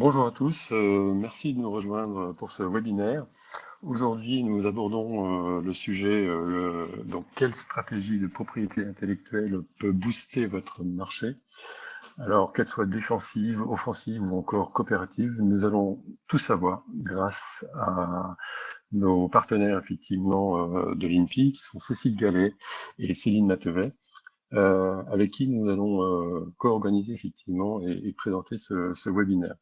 Bonjour à tous, merci de nous rejoindre pour ce webinaire. Aujourd'hui, nous abordons le sujet, donc quelle stratégie de propriété intellectuelle peut booster votre marché? Alors, qu'elle soit défensive, offensive ou encore coopérative, nous allons tout savoir grâce à nos partenaires effectivement de l'INPI, qui sont Cécile Gallet et Céline Matevet, avec qui nous allons co-organiser effectivement et présenter ce webinaire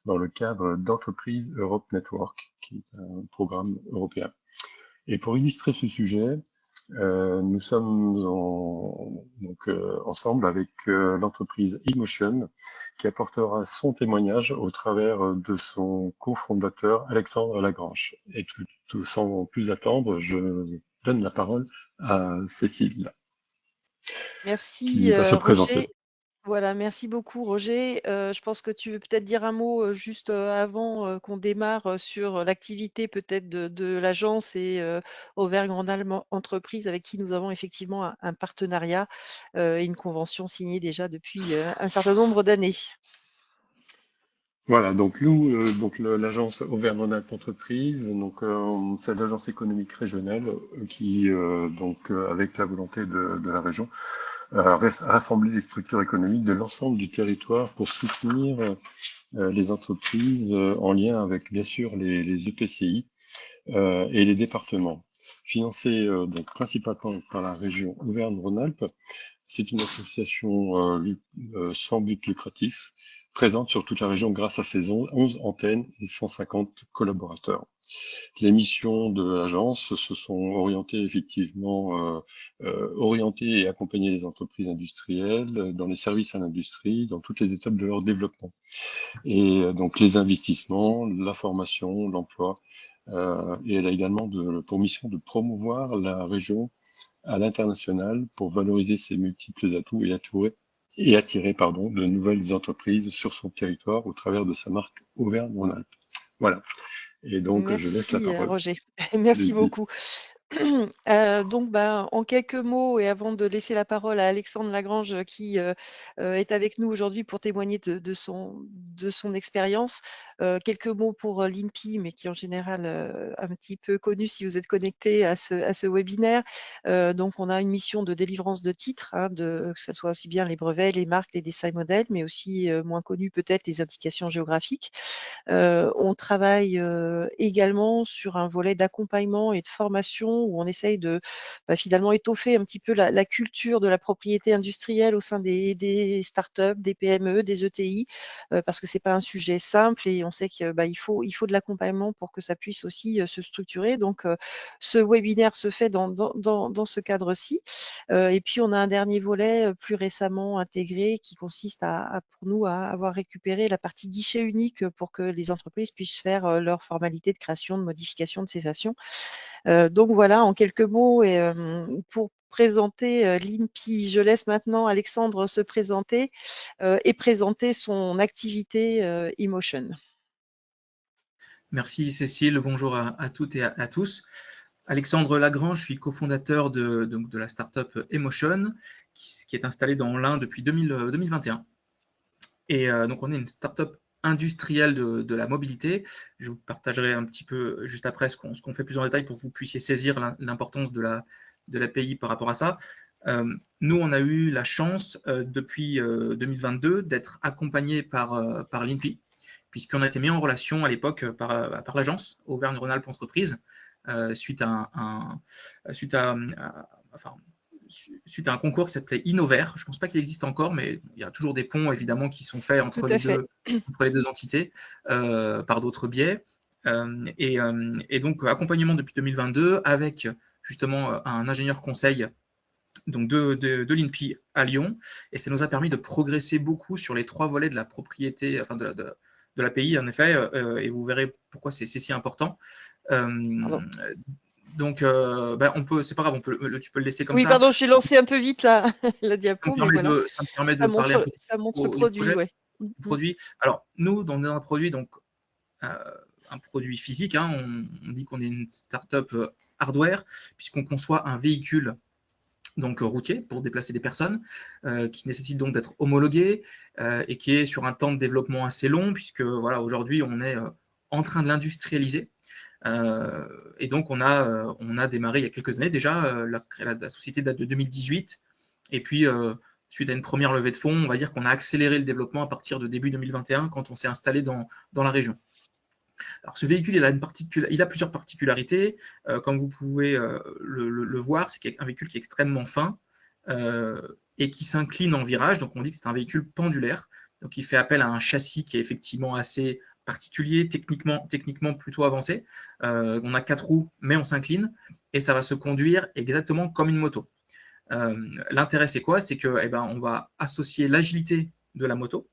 dans le cadre d'Entreprise Europe Network, qui est un programme européen. Et pour illustrer ce sujet, nous sommes ensemble avec l'entreprise eMotion, qui apportera son témoignage au travers de son cofondateur Alexandre Lagrange. Et sans plus attendre, je donne la parole à Cécile, Merci qui va se présenter. Roger. Voilà, merci beaucoup Roger. Je pense que tu veux peut-être dire un mot juste avant qu'on démarre sur l'activité peut-être de l'agence et Auvergne-Rhône-Alpes Entreprises avec qui nous avons effectivement un partenariat et une convention signée déjà depuis un certain nombre d'années. Voilà, donc nous, l'agence Auvergne-Rhône-Alpes Entreprises, c'est l'agence économique régionale qui, avec la volonté de la région, rassembler les structures économiques de l'ensemble du territoire pour soutenir les entreprises en lien avec bien sûr les EPCI et les départements. Financés donc principalement par la région Auvergne-Rhône-Alpes, c'est une association sans but lucratif, présente sur toute la région grâce à ses 11 antennes et 150 collaborateurs. Les missions de l'agence se sont orientées effectivement, orienter et accompagner les entreprises industrielles dans les services à l'industrie, dans toutes les étapes de leur développement. Et donc les investissements, la formation, l'emploi, et elle a également pour mission de promouvoir la région à l'international pour valoriser ses multiples atouts et attirer de nouvelles entreprises sur son territoire au travers de sa marque Auvergne-Rhône-Alpes. Voilà. Et donc, je laisse la Merci parole. Roger. Merci Allez-y. beaucoup. Donc, en quelques mots et avant de laisser la parole à Alexandre Lagrange qui est avec nous aujourd'hui pour témoigner de son expérience. Quelques mots pour l'INPI, mais qui est en général un petit peu connu si vous êtes connecté à ce webinaire. Donc, on a une mission de délivrance de titres, hein, que ce soit aussi bien les brevets, les marques, les design models, mais aussi moins connu peut-être les indications géographiques. On travaille également sur un volet d'accompagnement et de formation où on essaye de finalement étoffer un petit peu la culture de la propriété industrielle au sein des startups, des PME, des ETI, parce que c'est pas un sujet simple et on sait que il faut de l'accompagnement pour que ça puisse aussi se structurer. Donc, ce webinaire se fait dans ce cadre-ci. Et puis, on a un dernier volet plus récemment intégré qui consiste pour nous à avoir récupéré la partie guichet unique pour que les entreprises puissent faire leurs formalités de création, de modification, de cessation. Donc voilà, en quelques mots, et pour présenter l'INPI, je laisse maintenant Alexandre se présenter et présenter son activité eMotion. Merci Cécile, bonjour à toutes et à tous. Alexandre Lagrange, je suis cofondateur de la startup eMotion, qui est installée dans l'Ain depuis 2021. Et donc on est une startup industrielle de la mobilité. Je vous partagerai un petit peu juste après ce qu'on fait plus en détail pour que vous puissiez saisir l'importance de l'API par rapport à ça. Nous, on a eu la chance depuis 2022 d'être accompagnés par l'INPI, puisqu'on a été mis en relation à l'époque par l'agence Auvergne-Rhône-Alpes Entreprises suite à un concours qui s'appelait Innover. Je ne pense pas qu'il existe encore, mais il y a toujours des ponts évidemment qui sont faits Tout entre à les fait. deux entités par d'autres biais. Et donc accompagnement depuis 2022 avec justement un ingénieur conseil donc de l'INPI à Lyon, et ça nous a permis de progresser beaucoup sur les 3 volets de la propriété, enfin de l'API en effet, et vous verrez pourquoi c'est si important. Donc, on peut, c'est pas grave, tu peux le laisser comme Oui, ça. pardon, j'ai lancé un peu vite la Ça me diapo, mais permet voilà, de parler un peu ça montre le du produit, projet, ouais. du produit. Alors, nous, dans un produit, donc euh, un produit physique, hein, on dit qu'on est une startup hardware, puisqu'on conçoit un véhicule donc routier, pour déplacer des personnes, qui nécessite donc d'être homologué et qui est sur un temps de développement assez long, puisque voilà, aujourd'hui, on est en train de l'industrialiser. Et donc, on a démarré il y a quelques années déjà. La société date de 2018. Et puis, suite à une première levée de fonds, on va dire qu'on a accéléré le développement à partir de début 2021 quand on s'est installé dans la région. Alors, ce véhicule, il a plusieurs particularités. Comme vous pouvez le voir, c'est un véhicule qui est extrêmement fin et qui s'incline en virage. Donc, on dit que c'est un véhicule pendulaire. Donc, il fait appel à un châssis qui est effectivement assez particulier, techniquement plutôt avancé. On a 4 roues, mais on s'incline et ça va se conduire exactement comme une moto. L'intérêt, c'est quoi? C'est que on va associer l'agilité de la moto,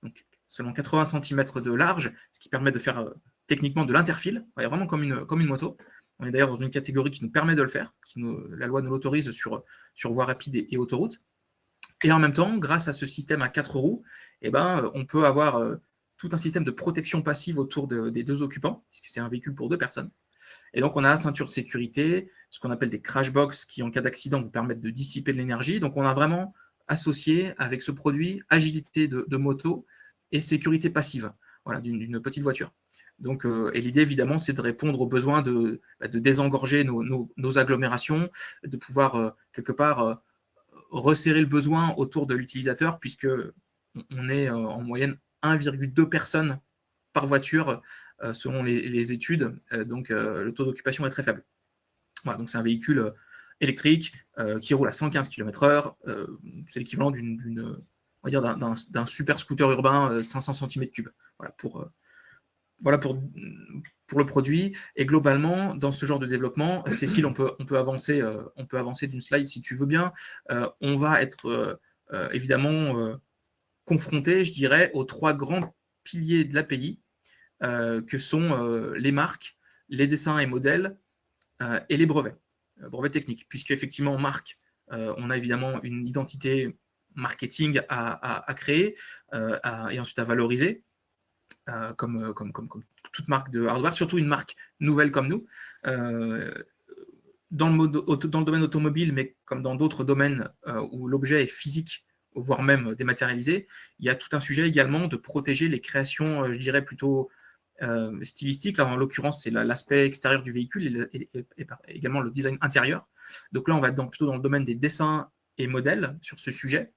donc selon 80 cm de large, ce qui permet de faire techniquement de l'interfile, vraiment comme une moto. On est d'ailleurs dans une catégorie qui nous permet de le faire, la loi nous l'autorise sur voies rapides et autoroutes. Et en même temps, grâce à ce système à 4 roues, on peut avoir tout un système de protection passive autour des 2 occupants, puisque c'est un véhicule pour 2 personnes. Et donc, on a la ceinture de sécurité, ce qu'on appelle des crash box qui, en cas d'accident, vous permettent de dissiper de l'énergie. Donc, on a vraiment associé avec ce produit agilité de moto et sécurité passive, voilà, d'une petite voiture. Donc, et l'idée, évidemment, c'est de répondre aux besoins de désengorger nos agglomérations, de pouvoir, quelque part, resserrer le besoin autour de l'utilisateur, puisque on est en moyenne 1,2 personnes par voiture selon les études. Donc, le taux d'occupation est très faible. Voilà, donc c'est un véhicule électrique qui roule à 115 km/h. C'est l'équivalent d'un super scooter urbain 500 cm3. Voilà pour le produit. Et globalement, dans ce genre de développement, Cécile, on peut avancer d'une slide si tu veux bien. On va être évidemment confronté, je dirais, aux 3 grands piliers de l'API, que sont les marques, les dessins et modèles et les brevets techniques. Puisque effectivement, en marque, on a évidemment une identité marketing à créer et ensuite à valoriser. Comme toute marque de hardware, surtout une marque nouvelle comme nous. Dans le domaine automobile, mais comme dans d'autres domaines où l'objet est physique, voire même dématérialisé, il y a tout un sujet également de protéger les créations, je dirais plutôt stylistiques. Là, en l'occurrence, c'est l'aspect extérieur du véhicule et également le design intérieur. Donc là, on va plutôt dans le domaine des dessins et modèles sur ce sujet.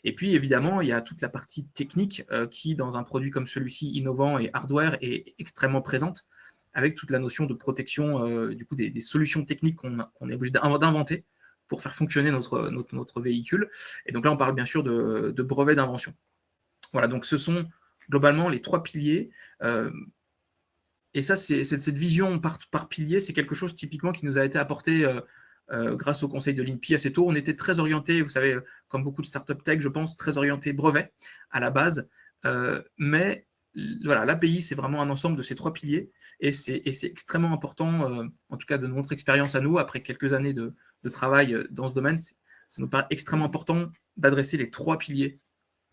Et puis, évidemment, il y a toute la partie technique qui, dans un produit comme celui-ci, innovant et hardware, est extrêmement présente, avec toute la notion de protection du coup des solutions techniques qu'on est obligé d'inventer pour faire fonctionner notre véhicule. Et donc là, on parle bien sûr de brevets d'invention. Voilà, donc ce sont globalement les 3 piliers. Et ça, cette vision par pilier, c'est quelque chose typiquement qui nous a été apporté grâce au conseil de l'INPI assez tôt. On était très orienté, vous savez, comme beaucoup de startup tech, je pense, très orienté brevet à la base. Mais voilà, l'API, c'est vraiment un ensemble de ces 3 piliers et c'est extrêmement important, en tout cas de notre expérience à nous, après quelques années de travail dans ce domaine, ça nous paraît extrêmement important d'adresser les 3 piliers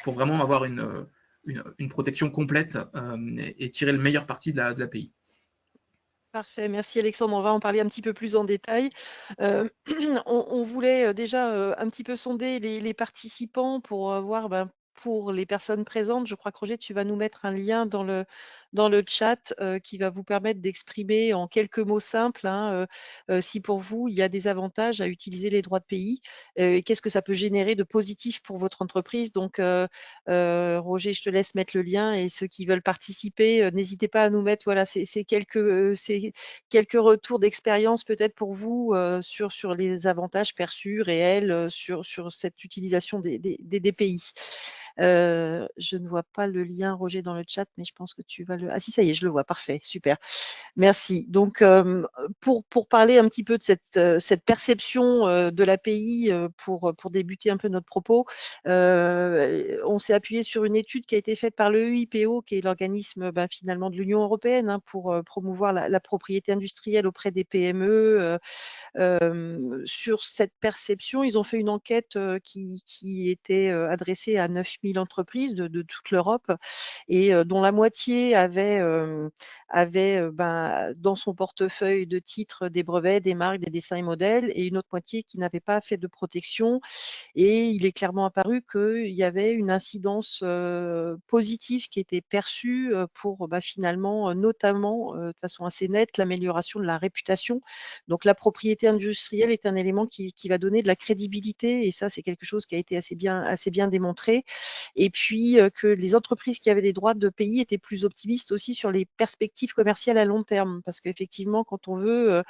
pour vraiment avoir une protection complète et tirer le meilleur parti de l'API. Parfait, merci Alexandre. On va en parler un petit peu plus en détail. On voulait déjà un petit peu sonder les participants pour voir, pour les personnes présentes. Je crois que Roger, tu vas nous mettre un lien dans le chat qui va vous permettre d'exprimer en quelques mots simples si pour vous, il y a des avantages à utiliser les droits de pays et qu'est-ce que ça peut générer de positif pour votre entreprise. Donc, Roger, je te laisse mettre le lien et ceux qui veulent participer, n'hésitez pas à nous mettre ces quelques retours d'expérience peut-être pour vous sur les avantages perçus réels sur cette utilisation des DPI. Je ne vois pas le lien, Roger, dans le chat, mais je pense que tu vas le... Ah si, ça y est, je le vois, parfait, super. Merci. Donc, pour parler un petit peu de cette perception de l'API, pour débuter un peu notre propos, on s'est appuyé sur une étude qui a été faite par le EIPO, qui est l'organisme finalement de l'Union européenne pour promouvoir la propriété industrielle auprès des PME. Sur cette perception, ils ont fait une enquête qui était adressée à 9 000 entreprises de toute l'Europe et dont la moitié avait dans son portefeuille de titres des brevets, des marques, des dessins et modèles, et une autre moitié qui n'avait pas fait de protection. Et il est clairement apparu qu'il y avait une incidence positive qui était perçue pour finalement, notamment de façon assez nette, l'amélioration de la réputation. Donc la propriété industrielle est un élément qui va donner de la crédibilité, et ça c'est quelque chose qui a été assez bien démontré. Et puis que les entreprises qui avaient des droits de pays étaient plus optimistes aussi sur les perspectives commerciales à long terme, parce qu'effectivement quand on veut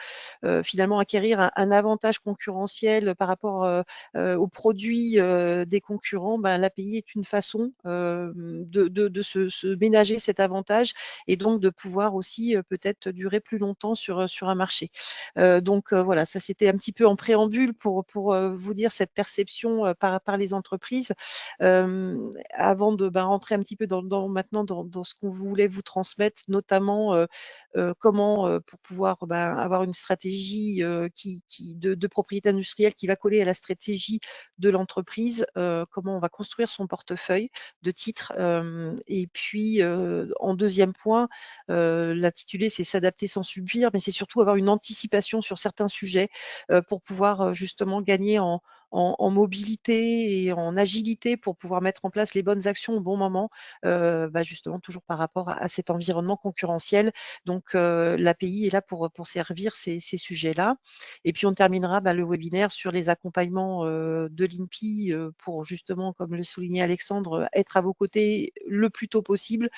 finalement acquérir un avantage concurrentiel par rapport aux produits des concurrents, l'API est une façon de se ménager cet avantage et donc de pouvoir aussi peut-être durer plus longtemps sur un marché. Donc voilà, ça c'était un petit peu en préambule pour vous dire cette perception par les entreprises. Avant de rentrer un petit peu maintenant dans ce qu'on voulait vous transmettre, notamment comment pour pouvoir avoir une stratégie de propriété industrielle qui va coller à la stratégie de l'entreprise, comment on va construire son portefeuille de titres. Et puis en deuxième point, l'intitulé c'est s'adapter sans subir, mais c'est surtout avoir une anticipation sur certains sujets pour pouvoir justement gagner en mobilité et en agilité pour pouvoir mettre en place les bonnes actions au bon moment, justement toujours par rapport à cet environnement concurrentiel. Donc l'API est là pour servir ces sujets-là. Et puis on terminera le webinaire sur les accompagnements de l'INPI pour justement, comme le soulignait Alexandre, être à vos côtés le plus tôt possible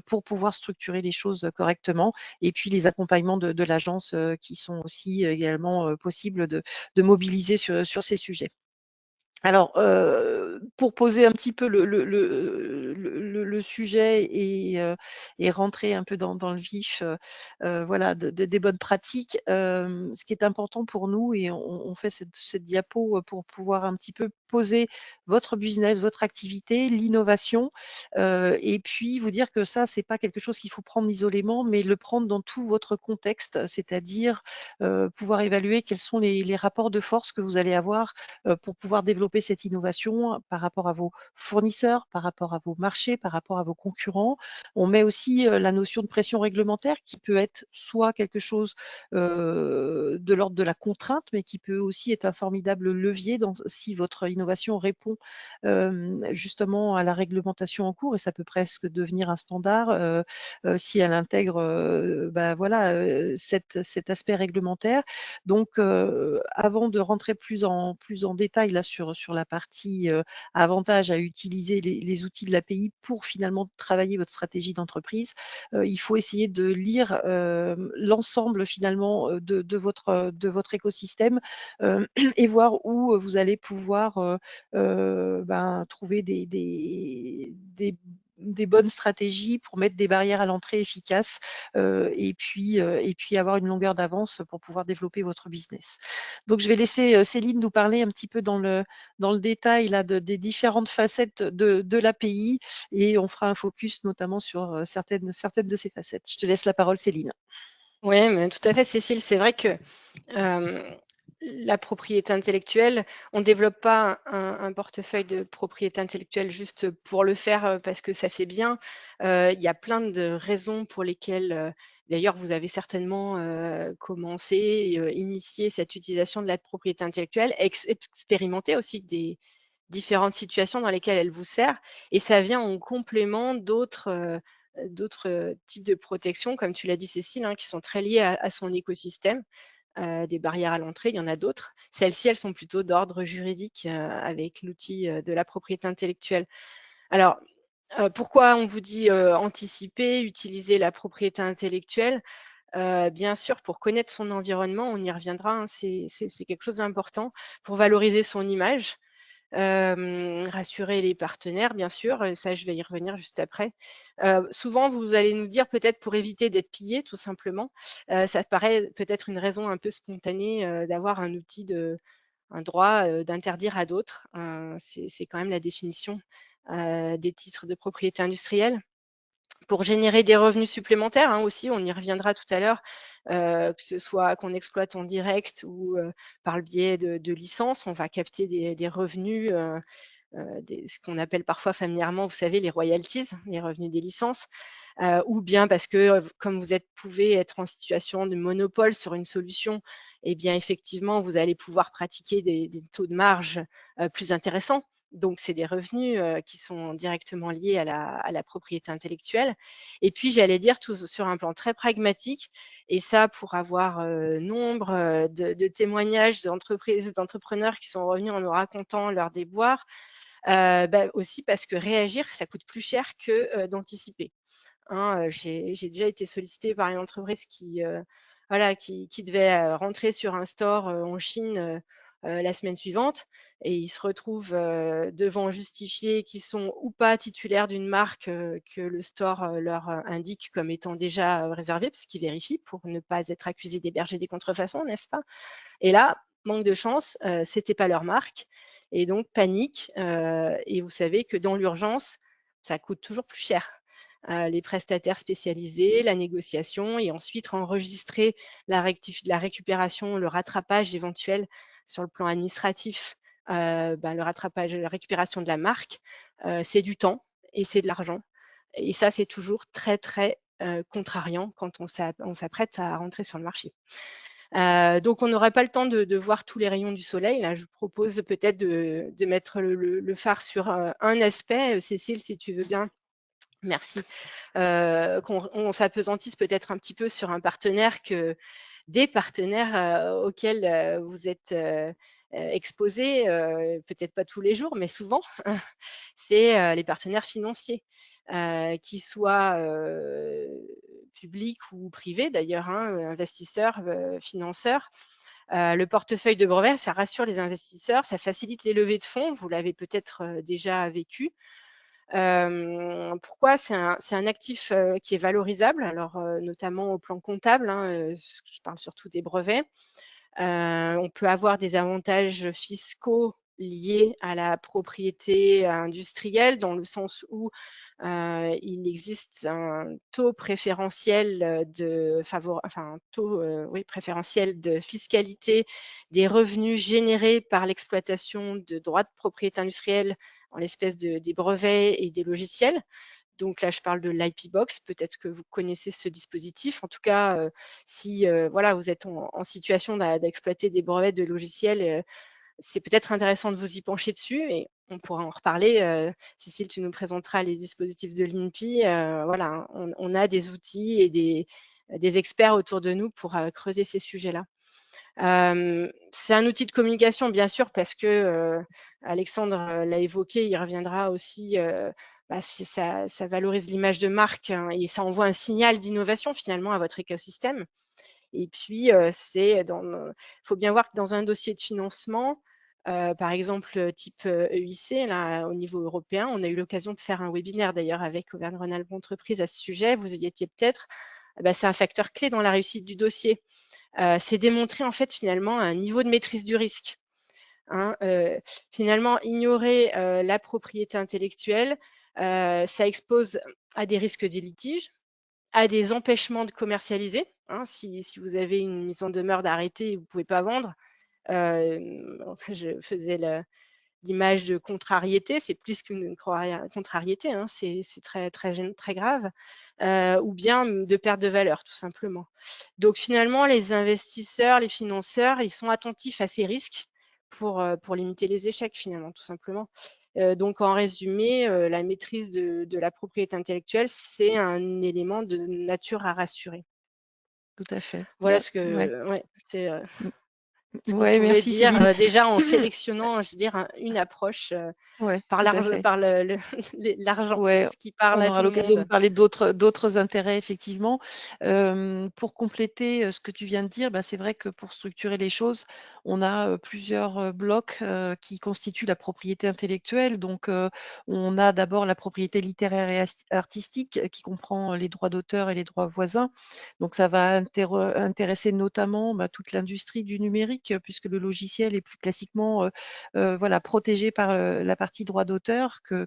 pour pouvoir structurer les choses correctement. Et puis les accompagnements de l'agence qui sont aussi également possibles de mobiliser sur ces sujets. Alors, pour poser un petit peu le sujet et rentrer un peu dans le vif, voilà, des bonnes pratiques, ce qui est important pour nous, et on fait cette diapo pour pouvoir un petit peu poser votre business, votre activité, l'innovation, et puis vous dire que ça, c'est pas quelque chose qu'il faut prendre isolément, mais le prendre dans tout votre contexte, c'est-à-dire pouvoir évaluer quels sont les rapports de force que vous allez avoir pour pouvoir développer cette innovation par rapport à vos fournisseurs, par rapport à vos marchés, par rapport à vos concurrents. On met aussi la notion de pression réglementaire qui peut être soit quelque chose de l'ordre de la contrainte, mais qui peut aussi être un formidable levier si votre innovation répond justement à la réglementation en cours, et ça peut presque devenir un standard si elle intègre cet aspect réglementaire. Donc, avant de rentrer plus en détail là sur la partie avantage à utiliser les outils de l'API pour finalement travailler votre stratégie d'entreprise, il faut essayer de lire l'ensemble finalement de votre écosystème et voir où vous allez pouvoir trouver des bonnes stratégies pour mettre des barrières à l'entrée efficaces et puis avoir une longueur d'avance pour pouvoir développer votre business. Donc je vais laisser Céline nous parler un petit peu dans le détail là, des différentes facettes de l'API, et on fera un focus notamment sur certaines de ces facettes. Je te laisse la parole, Céline. Oui, mais tout à fait, Cécile. C'est vrai que la propriété intellectuelle, on ne développe pas un portefeuille de propriété intellectuelle juste pour le faire parce que ça fait bien. Il y a plein de raisons pour lesquelles, d'ailleurs, vous avez certainement commencé, initié cette utilisation de la propriété intellectuelle, expérimenté aussi des différentes situations dans lesquelles elle vous sert. Et ça vient en complément d'autres types de protection, comme tu l'as dit, Cécile, qui sont très liés à son écosystème. Des barrières à l'entrée, il y en a d'autres. Celles-ci, elles sont plutôt d'ordre juridique avec l'outil de la propriété intellectuelle. Alors, pourquoi on vous dit anticiper, utiliser la propriété intellectuelle? Bien sûr, pour connaître son environnement, on y reviendra, c'est quelque chose d'important pour valoriser son image. Rassurer les partenaires, bien sûr, ça je vais y revenir juste après. Souvent, vous allez nous dire peut-être pour éviter d'être pillé, tout simplement. Ça paraît peut-être une raison un peu spontanée d'avoir un droit d'interdire à d'autres. C'est quand même la définition des titres de propriété industrielle. Pour générer des revenus supplémentaires aussi, on y reviendra tout à l'heure, que ce soit qu'on exploite en direct ou par le biais de licences, on va capter des revenus ce qu'on appelle parfois familièrement, vous savez, les royalties, les revenus des licences, ou bien parce que comme pouvez être en situation de monopole sur une solution, eh bien effectivement, vous allez pouvoir pratiquer des taux de marge plus intéressants. Donc, c'est des revenus qui sont directement liés à la propriété intellectuelle. Et puis, j'allais dire, tout sur un plan très pragmatique, et ça pour avoir nombre de témoignages d'entrepreneurs qui sont revenus en nous racontant leurs déboires, aussi parce que réagir, ça coûte plus cher que d'anticiper. Hein, j'ai déjà été sollicitée par une entreprise qui devait rentrer sur un store en Chine la semaine suivante, et ils se retrouvent devant justifier qu'ils sont ou pas titulaires d'une marque que le store leur indique comme étant déjà réservée, parce qu'ils vérifient pour ne pas être accusés d'héberger des contrefaçons, n'est-ce pas? Et là, manque de chance, c'était pas leur marque, et donc panique. Et vous savez que dans l'urgence, ça coûte toujours plus cher. Les prestataires spécialisés, la négociation, et ensuite enregistrer la récupération, le rattrapage éventuel sur le plan administratif, le rattrapage, la récupération de la marque, c'est du temps et c'est de l'argent. Et ça, c'est toujours très, très contrariant quand on s'apprête à rentrer sur le marché. Donc, on n'aurait pas le temps de voir tous les rayons du soleil. Là, je vous propose peut-être de mettre le phare sur un aspect. Cécile, si tu veux bien. Merci. Qu'on s'appesantisse peut-être un petit peu sur un partenaire des partenaires auxquels vous êtes exposés, peut-être pas tous les jours, mais souvent, c'est les partenaires financiers, qu'ils soient publics ou privés d'ailleurs, hein, investisseurs, financeurs. Le portefeuille de brevets, ça rassure les investisseurs, ça facilite les levées de fonds, vous l'avez peut-être déjà vécu. Pourquoi? C'est un actif qui est valorisable, alors notamment au plan comptable, hein, je parle surtout des brevets. On peut avoir des avantages fiscaux liés à la propriété industrielle, dans le sens où il existe un taux préférentiel préférentiel de fiscalité des revenus générés par l'exploitation de droits de propriété industrielle, en l'espèce des brevets et des logiciels. Donc là, je parle de l'IP Box. Peut-être que vous connaissez ce dispositif. En tout cas, si vous êtes en situation d'exploiter des brevets de logiciels, c'est peut-être intéressant de vous y pencher dessus, et on pourra en reparler. Cécile, tu nous présenteras les dispositifs de l'INPI. Voilà, on a des outils et des experts autour de nous pour creuser ces sujets-là. C'est un outil de communication, bien sûr, parce que Alexandre l'a évoqué, il reviendra aussi. Ça valorise l'image de marque, hein, et ça envoie un signal d'innovation finalement à votre écosystème. Et puis, il faut bien voir que dans un dossier de financement, par exemple type EIC, là, au niveau européen, on a eu l'occasion de faire un webinaire d'ailleurs avec Auvergne-Rhône-Alpes Entreprises à ce sujet, vous y étiez peut-être. C'est un facteur clé dans la réussite du dossier. C'est démontrer en fait finalement un niveau de maîtrise du risque. Hein, finalement, ignorer la propriété intellectuelle, ça expose à des risques de litige, à des empêchements de commercialiser. Hein, si vous avez une mise en demeure d'arrêté et vous ne pouvez pas vendre, je faisais l'image de contrariété, c'est plus qu'une contrariété, hein, c'est très, très, très grave, ou bien de perte de valeur, tout simplement. Donc finalement, les investisseurs, les financeurs, ils sont attentifs à ces risques pour limiter les échecs, finalement, tout simplement. Donc en résumé, la maîtrise de la propriété intellectuelle, c'est un élément de nature à rassurer. Tout à fait. Voilà ce que, c'est ce qu'on Ouais, pouvait merci dire Céline. déjà en sélectionnant, je veux dire, une approche Ouais, par tout à fait. l'argent, Ouais, ce qui parle on à aura tout le l'occasion de monde. parler d'autres intérêts effectivement. Pour compléter ce que tu viens de dire, c'est vrai que pour structurer les choses, on a plusieurs blocs qui constituent la propriété intellectuelle. Donc, on a d'abord la propriété littéraire et artistique qui comprend les droits d'auteur et les droits voisins. Donc, ça va intéresser notamment toute l'industrie du numérique, puisque le logiciel est plus classiquement protégé par la partie droit d'auteur que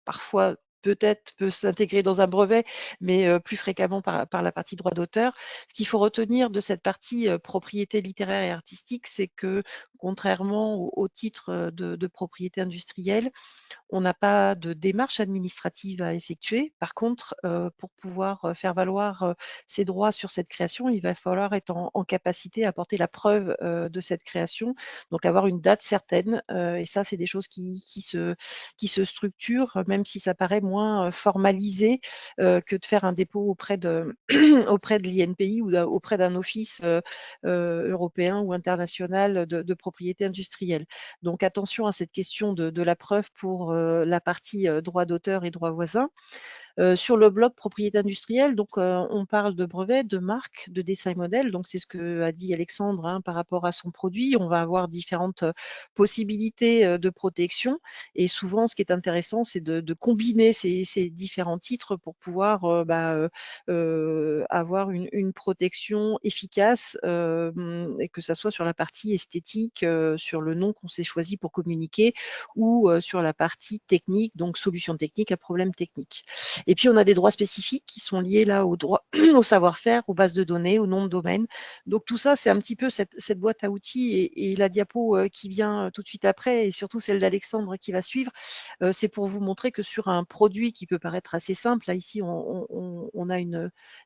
parfois peut-être peut s'intégrer dans un brevet, mais plus fréquemment par la partie droit d'auteur. Ce qu'il faut retenir de cette partie propriété littéraire et artistique, c'est que contrairement au titre de propriété industrielle, on n'a pas de démarche administrative à effectuer. Par contre, pour pouvoir faire valoir ses droits sur cette création, il va falloir être en capacité à apporter la preuve de cette création, donc avoir une date certaine. Et ça, c'est des choses qui se structurent, même si ça paraît moins formalisé que de faire un dépôt auprès de, auprès de l'INPI ou auprès d'un office européen ou international de propriété industrielle. Donc attention à cette question de la preuve pour la partie droit d'auteur et droit voisin. Sur le bloc propriété industrielle, donc on parle de brevets, de marques, de dessin et modèle. Donc c'est ce que a dit Alexandre par rapport à son produit. On va avoir différentes possibilités de protection. Et souvent, ce qui est intéressant, c'est de combiner ces différents titres pour pouvoir avoir une protection efficace, et que ça soit sur la partie esthétique, sur le nom qu'on s'est choisi pour communiquer, ou sur la partie technique, donc solution technique à problème technique. Et puis, on a des droits spécifiques qui sont liés là au droit, au savoir-faire, aux bases de données, au nom de domaine. Donc, tout ça, c'est un petit peu cette boîte à outils et la diapo qui vient tout de suite après, et surtout celle d'Alexandre qui va suivre, c'est pour vous montrer que sur un produit qui peut paraître assez simple, là, ici, on a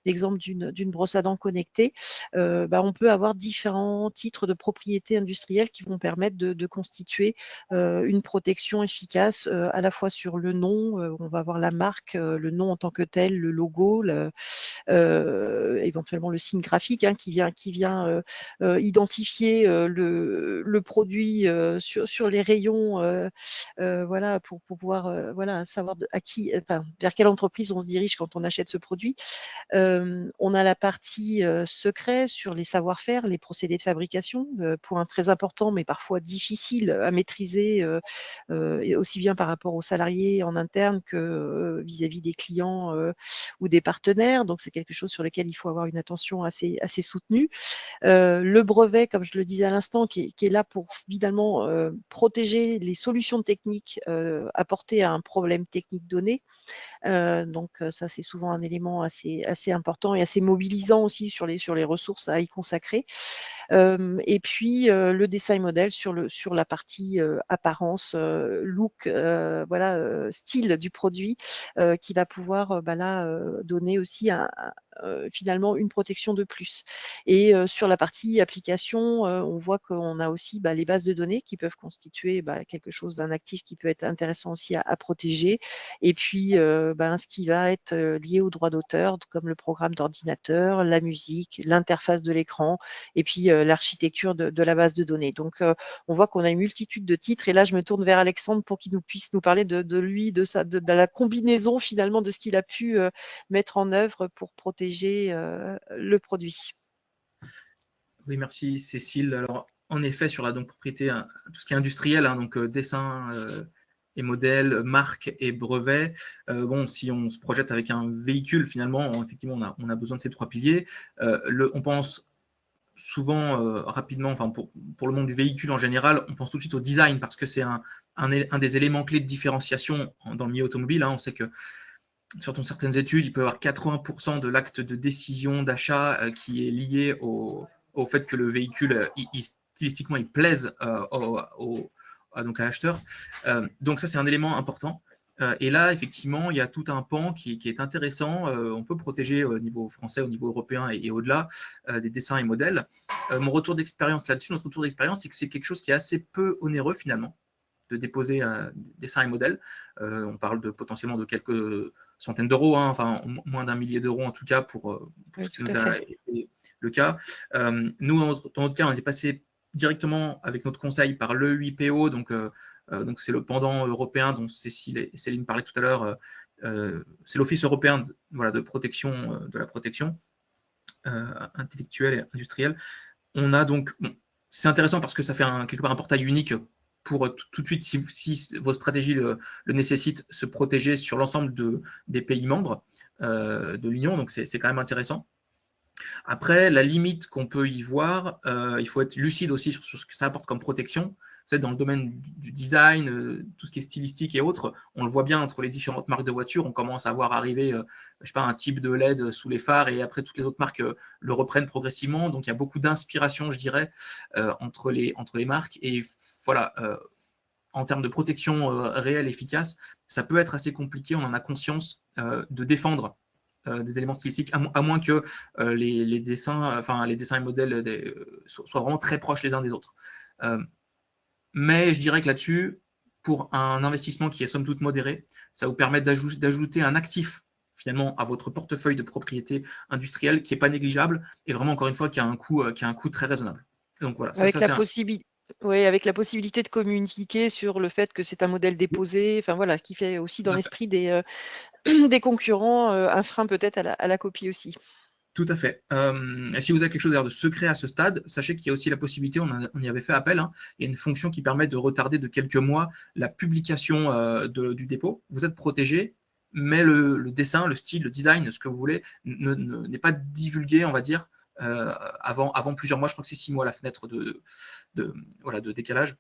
l'exemple d'une brosse à dents connectée, on peut avoir différents titres de propriété industrielle qui vont permettre de constituer une protection efficace à la fois sur le nom, on va avoir la marque, le nom en tant que tel, le logo, éventuellement le signe graphique qui vient identifier le produit sur les rayons, voilà, pour pouvoir voilà, savoir vers quelle entreprise on se dirige quand on achète ce produit. On a la partie secret sur les savoir-faire, les procédés de fabrication, point très important mais parfois difficile à maîtriser, et aussi bien par rapport aux salariés en interne que vis-à-vis des clients ou des partenaires. Donc c'est quelque chose sur lequel il faut avoir une attention assez soutenue. Le brevet, comme je le disais à l'instant, qui est là pour finalement protéger les solutions techniques apportées à un problème technique donné. Donc ça, c'est souvent un élément assez important et assez mobilisant aussi sur les ressources à y consacrer. Et puis le dessin modèle sur la partie apparence, look, voilà, style du produit, qui va pouvoir donner aussi finalement une protection de plus. Et sur la partie application, on voit qu'on a aussi les bases de données qui peuvent constituer quelque chose d'un actif qui peut être intéressant aussi à protéger. Et puis ce qui va être lié aux droits d'auteur, comme le programme d'ordinateur, la musique, l'interface de l'écran, et puis l'architecture de la base de données. Donc on voit qu'on a une multitude de titres, et là je me tourne vers Alexandre pour qu'il puisse nous parler de lui, de la combinaison finalement de ce qu'il a pu mettre en œuvre pour protéger le produit. Oui, merci Cécile. Alors, en effet, sur la propriété, tout ce qui est industriel, donc dessin et modèle, marque et brevet, si on se projette avec un véhicule, finalement, effectivement, on a besoin de ces trois piliers. On pense souvent rapidement, pour le monde du véhicule en général, on pense tout de suite au design parce que c'est un des éléments clés de différenciation dans le milieu automobile. On sait que sur certaines études, il peut y avoir 80% de l'acte de décision d'achat qui est lié au fait que le véhicule, stylistiquement, il plaise à l'acheteur. Donc ça, c'est un élément important. Et là, effectivement, il y a tout un pan qui est intéressant. On peut protéger au niveau français, au niveau européen et au-delà des dessins et modèles. Mon retour d'expérience là-dessus, notre retour d'expérience, c'est que c'est quelque chose qui est assez peu onéreux finalement de déposer dessins et modèles. On parle potentiellement de quelques centaines d'euros, moins d'un millier d'euros en tout cas pour ce qui nous a été le cas. Nous, dans notre cas, on est passé directement avec notre conseil par l'EUIPO, donc c'est le pendant européen dont Cécile et Céline parlaient tout à l'heure. C'est l'Office européen de protection de la protection intellectuelle et industrielle. On a donc, c'est intéressant parce que ça fait quelque part un portail unique pour tout de suite, si vos stratégies le nécessitent, se protéger sur l'ensemble des pays membres de l'Union. Donc, c'est quand même intéressant. Après, la limite qu'on peut y voir, il faut être lucide aussi sur ce que ça apporte comme protection. êtes dans le domaine du design, tout ce qui est stylistique et autres, on le voit bien entre les différentes marques de voitures, on commence à voir arriver je sais pas, un type de LED sous les phares et après toutes les autres marques le reprennent progressivement. Donc il y a beaucoup d'inspiration, je dirais, entre les marques. Et voilà, en termes de protection réelle, efficace, ça peut être assez compliqué, on en a conscience, de défendre des éléments stylistiques, à moins que les dessins et modèles soient vraiment très proches les uns des autres. Mais je dirais que là-dessus, pour un investissement qui est somme toute modéré, ça vous permet d'ajouter un actif finalement à votre portefeuille de propriété industrielle qui n'est pas négligeable et vraiment, encore une fois, qui a un coût très raisonnable. Donc voilà, avec la possibilité. Oui, avec la possibilité de communiquer sur le fait que c'est un modèle déposé, enfin voilà, qui fait aussi dans l'esprit des concurrents un frein peut-être à la copie aussi. Tout à fait. Si vous avez quelque chose de secret à ce stade, sachez qu'il y a aussi la possibilité, on y avait fait appel, il y a une fonction qui permet de retarder de quelques mois la publication du dépôt. Vous êtes protégé, mais le dessin, le style, le design, ce que vous voulez, n'est pas divulgué, on va dire, avant plusieurs mois. Je crois que c'est 6 mois la fenêtre de décalage.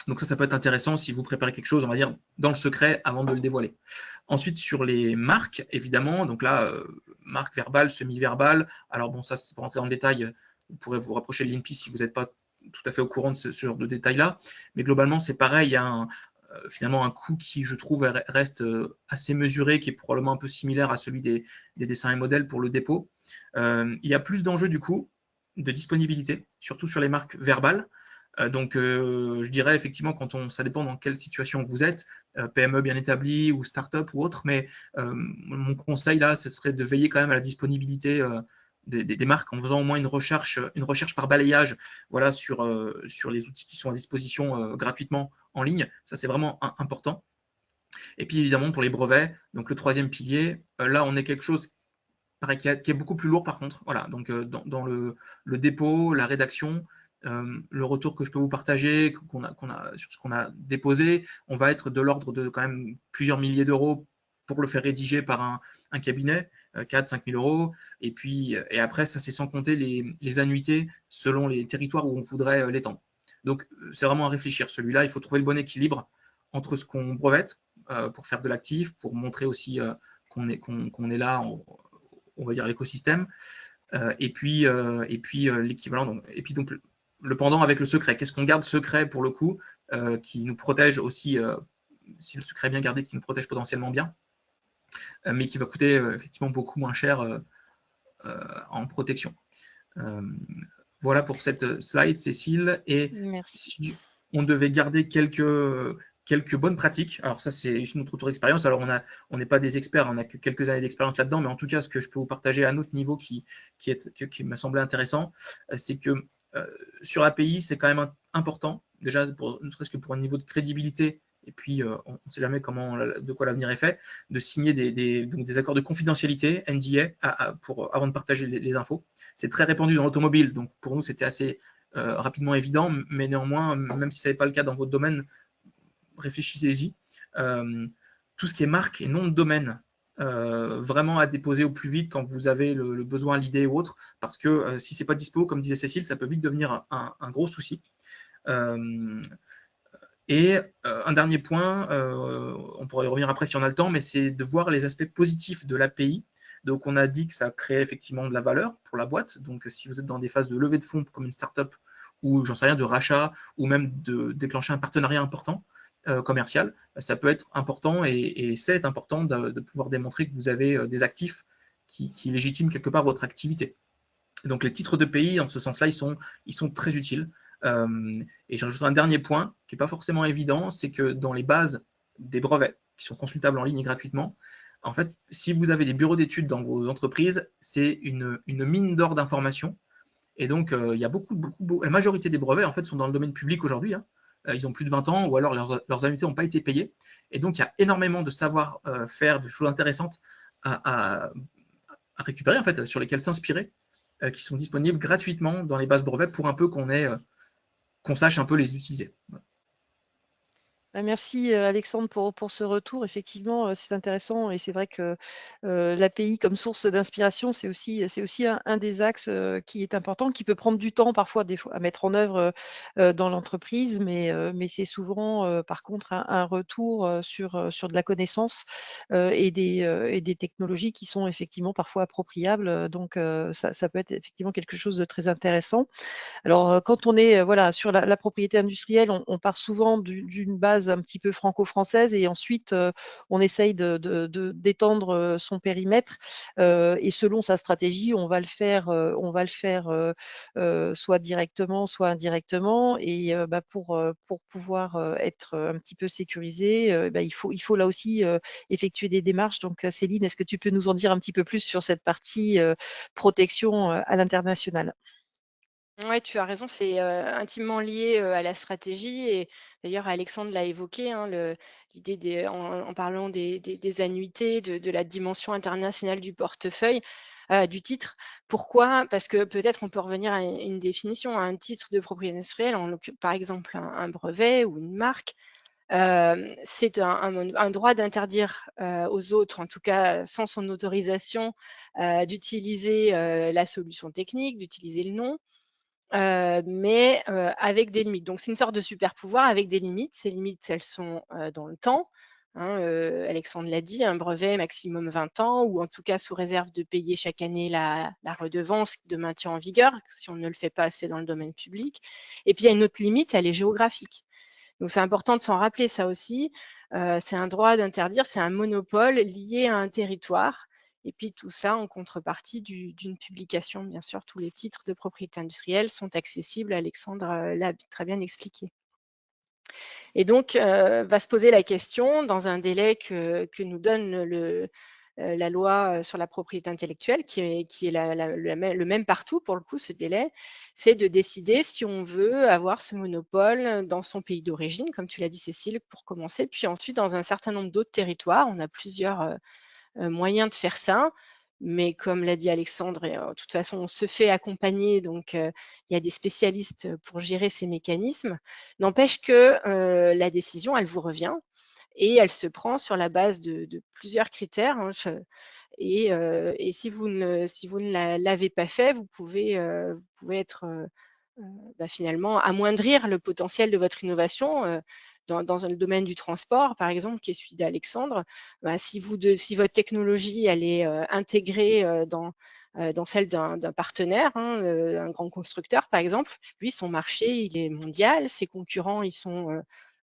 Donc ça peut être intéressant si vous préparez quelque chose, on va dire, dans le secret avant de le dévoiler. Ensuite, sur les marques, évidemment, donc là, marque verbale, semi-verbale. Alors bon, ça, c'est pour rentrer dans le détail, vous pourrez vous rapprocher de l'INPI si vous n'êtes pas tout à fait au courant de ce genre de détails-là. Mais globalement, c'est pareil, il y a finalement un coût qui, je trouve, reste assez mesuré, qui est probablement un peu similaire à celui des dessins et modèles pour le dépôt. Il y a plus d'enjeux, du coup, de disponibilité, surtout sur les marques verbales. Donc, je dirais effectivement, ça dépend dans quelle situation vous êtes, PME bien établie ou start-up ou autre, mais mon conseil là, ce serait de veiller quand même à la disponibilité des marques en faisant au moins une recherche par balayage, voilà, sur les outils qui sont à disposition gratuitement en ligne. Ça, c'est vraiment important. Et puis évidemment, pour les brevets, donc le troisième pilier, là, on est quelque chose qui est beaucoup plus lourd par contre. Voilà, donc dans le dépôt, la rédaction, le retour que je peux vous partager sur ce qu'on a déposé, on va être de l'ordre de quand même plusieurs milliers d'euros pour le faire rédiger par un cabinet, 4-5 000 euros. Et après, ça c'est sans compter les annuités selon les territoires où on voudrait l'étendre. Donc c'est vraiment à réfléchir. Celui-là, il faut trouver le bon équilibre entre ce qu'on brevette pour faire de l'actif, pour montrer aussi qu'on est là, on va dire l'écosystème, et puis l'équivalent, et puis donc le pendant avec le secret. Qu'est-ce qu'on garde secret pour le coup, qui nous protège aussi, si le secret est bien gardé, qui nous protège potentiellement bien, mais qui va coûter effectivement beaucoup moins cher en protection. Voilà pour cette slide, Cécile. Et si on devait garder quelques bonnes pratiques. Alors ça, c'est notre retour d'expérience. Alors on n'est pas des experts, on n'a que quelques années d'expérience là-dedans, mais en tout cas, ce que je peux vous partager à un autre niveau qui m'a semblé intéressant, c'est que sur l'API, c'est quand même important, déjà ne serait-ce que pour un niveau de crédibilité, et puis on ne sait jamais de quoi l'avenir est fait, de signer des accords de confidentialité, NDA, avant de partager les infos. C'est très répandu dans l'automobile, donc pour nous, c'était assez rapidement évident, mais néanmoins, même si ce n'est pas le cas dans votre domaine, réfléchissez-y. Tout ce qui est marque et nom de domaine, vraiment à déposer au plus vite quand vous avez le besoin, l'idée ou autre, parce que si c'est pas dispo, comme disait Cécile, ça peut vite devenir un gros souci. Et un dernier point, on pourrait y revenir après si on a le temps, mais c'est de voir les aspects positifs de l'API. Donc on a dit que ça crée effectivement de la valeur pour la boîte. Donc si vous êtes dans des phases de levée de fonds comme une startup ou j'en sais rien, de rachat ou même de déclencher un partenariat important, commercial, ça peut être important et c'est important de pouvoir démontrer que vous avez des actifs qui légitiment quelque part votre activité. Donc les titres de pays, dans ce sens-là, ils sont très utiles. Et j'ajoute un dernier point qui n'est pas forcément évident, c'est que dans les bases des brevets qui sont consultables en ligne et gratuitement, en fait, si vous avez des bureaux d'études dans vos entreprises, c'est une mine d'or d'informations. Et donc, il y a la majorité des brevets en fait sont dans le domaine public aujourd'hui. Ils ont plus de 20 ans ou alors leurs annuités n'ont pas été payées. Et donc, il y a énormément de savoir-faire, de choses intéressantes à récupérer, en fait, sur lesquelles s'inspirer, qui sont disponibles gratuitement dans les bases brevets pour un peu qu'on sache un peu les utiliser. Merci Alexandre pour ce retour. Effectivement, c'est intéressant et c'est vrai que l'API comme source d'inspiration, c'est aussi un des axes qui est important, qui peut prendre du temps parfois des fois à mettre en œuvre dans l'entreprise, mais c'est souvent par contre un retour sur de la connaissance et des technologies qui sont effectivement parfois appropriables. Donc ça peut être effectivement quelque chose de très intéressant. Alors, quand on est voilà, sur la propriété industrielle, on part souvent d'une base un petit peu franco-française et ensuite on essaye d'étendre son périmètre et selon sa stratégie, on va le faire soit directement, soit indirectement. Et pour pouvoir être un petit peu sécurisé, il faut là aussi effectuer des démarches. Donc, Céline, est-ce que tu peux nous en dire un petit peu plus sur cette partie protection à l'international? Ouais, tu as raison, c'est intimement lié à la stratégie. Et d'ailleurs, Alexandre l'a évoqué, hein, l'idée en parlant des annuités, de la dimension internationale du portefeuille, du titre. Pourquoi? Parce que peut-être on peut revenir à une définition, à un titre de propriété industrielle, par exemple un brevet ou une marque. C'est un droit d'interdire aux autres, en tout cas sans son autorisation, d'utiliser la solution technique, d'utiliser le nom. Mais avec des limites. Donc c'est une sorte de super pouvoir avec des limites. Ces limites, elles sont dans le temps, hein, Alexandre l'a dit, un brevet maximum 20 ans, ou en tout cas sous réserve de payer chaque année la redevance de maintien en vigueur, si on ne le fait pas, c'est dans le domaine public. Et puis il y a une autre limite, elle est géographique. Donc c'est important de s'en rappeler ça aussi. C'est un droit d'interdire, c'est un monopole lié à un territoire. Et puis tout ça en contrepartie d'une publication. Bien sûr, tous les titres de propriété industrielle sont accessibles. Alexandre l'a très bien expliqué. Et donc, va se poser la question, dans un délai que nous donne la loi sur la propriété intellectuelle, qui est le même partout pour le coup, ce délai, c'est de décider si on veut avoir ce monopole dans son pays d'origine, comme tu l'as dit Cécile, pour commencer, puis ensuite dans un certain nombre d'autres territoires. On a plusieurs moyen de faire ça. Mais comme l'a dit Alexandre, et, de toute façon, on se fait accompagner, donc il y a des spécialistes pour gérer ces mécanismes. N'empêche que la décision, elle vous revient et elle se prend sur la base de plusieurs critères. Hein, et si vous ne l'avez pas fait, vous pouvez être finalement amoindrir le potentiel de votre innovation. Dans le domaine du transport, par exemple, qui est celui d'Alexandre, si votre technologie elle est intégrée dans celle d'un partenaire, hein, un grand constructeur par exemple, lui son marché il est mondial, ses concurrents ils sont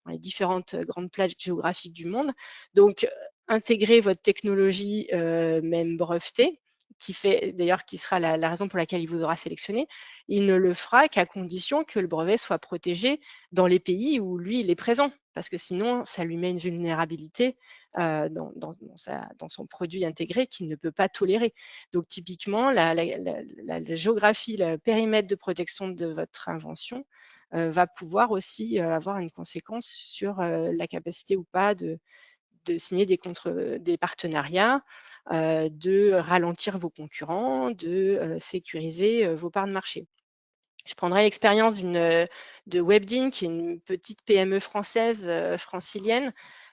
dans les différentes grandes plages géographiques du monde. Donc intégrer votre technologie même brevetée, qui sera la raison pour laquelle il vous aura sélectionné, il ne le fera qu'à condition que le brevet soit protégé dans les pays où lui, il est présent, parce que sinon, ça lui met une vulnérabilité dans son produit intégré qu'il ne peut pas tolérer. Donc, typiquement, la géographie, le périmètre de protection de votre invention va pouvoir aussi avoir une conséquence sur la capacité ou pas de signer des partenariats, de ralentir vos concurrents, de sécuriser vos parts de marché. Je prendrai l'expérience de Webdin, qui est une petite PME française, francilienne.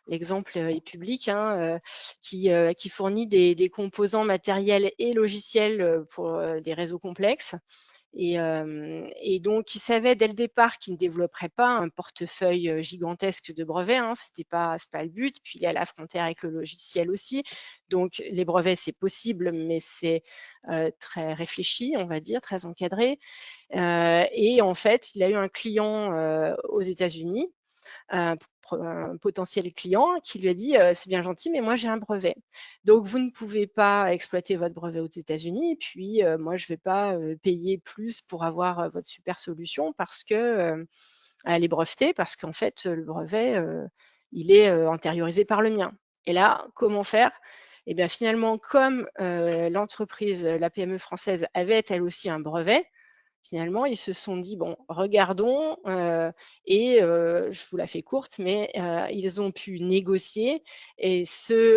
L'exemple est public, hein, qui fournit des composants matériels et logiciels pour des réseaux complexes. Et donc, ils savaient dès le départ qu'ils ne développeraient pas un portefeuille gigantesque de brevets, hein, c'est pas le but. Puis il est à la frontière avec le logiciel aussi. Donc les brevets, c'est possible, mais c'est très réfléchi, on va dire, très encadré. Et en fait, il a eu un client aux États-Unis, un potentiel client qui lui a dit c'est bien gentil, mais moi j'ai un brevet. Donc vous ne pouvez pas exploiter votre brevet aux États-Unis, puis moi je ne vais pas payer plus pour avoir votre super solution parce que elle est brevetée, parce qu'en fait le brevet il est antériorisé par le mien. Et là, comment faire? Et bien finalement, comme l'entreprise, la PME française avait elle aussi un brevet, Finalement, ils se sont dit: «Bon, regardons», je vous la fais courte, mais ils ont pu négocier et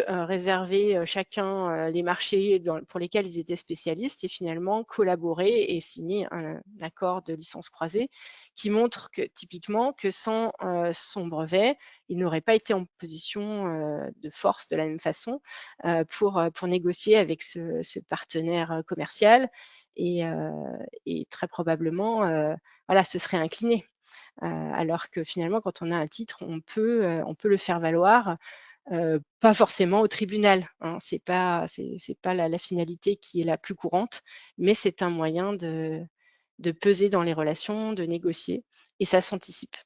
réserver, chacun, les marchés pour lesquels ils étaient spécialistes et finalement collaborer et signer un accord de licence croisée qui montre que typiquement que sans, son brevet, il n'aurait pas été en position, de force de la même façon, pour négocier avec ce partenaire, commercial et heu et très probablement, voilà, se serait incliné. Alors que finalement, quand on a un titre, on peut le faire valoir, pas forcément au tribunal, hein. C'est pas la finalité qui est la plus courante, mais c'est un moyen de peser dans les relations, de négocier et ça s'anticipe.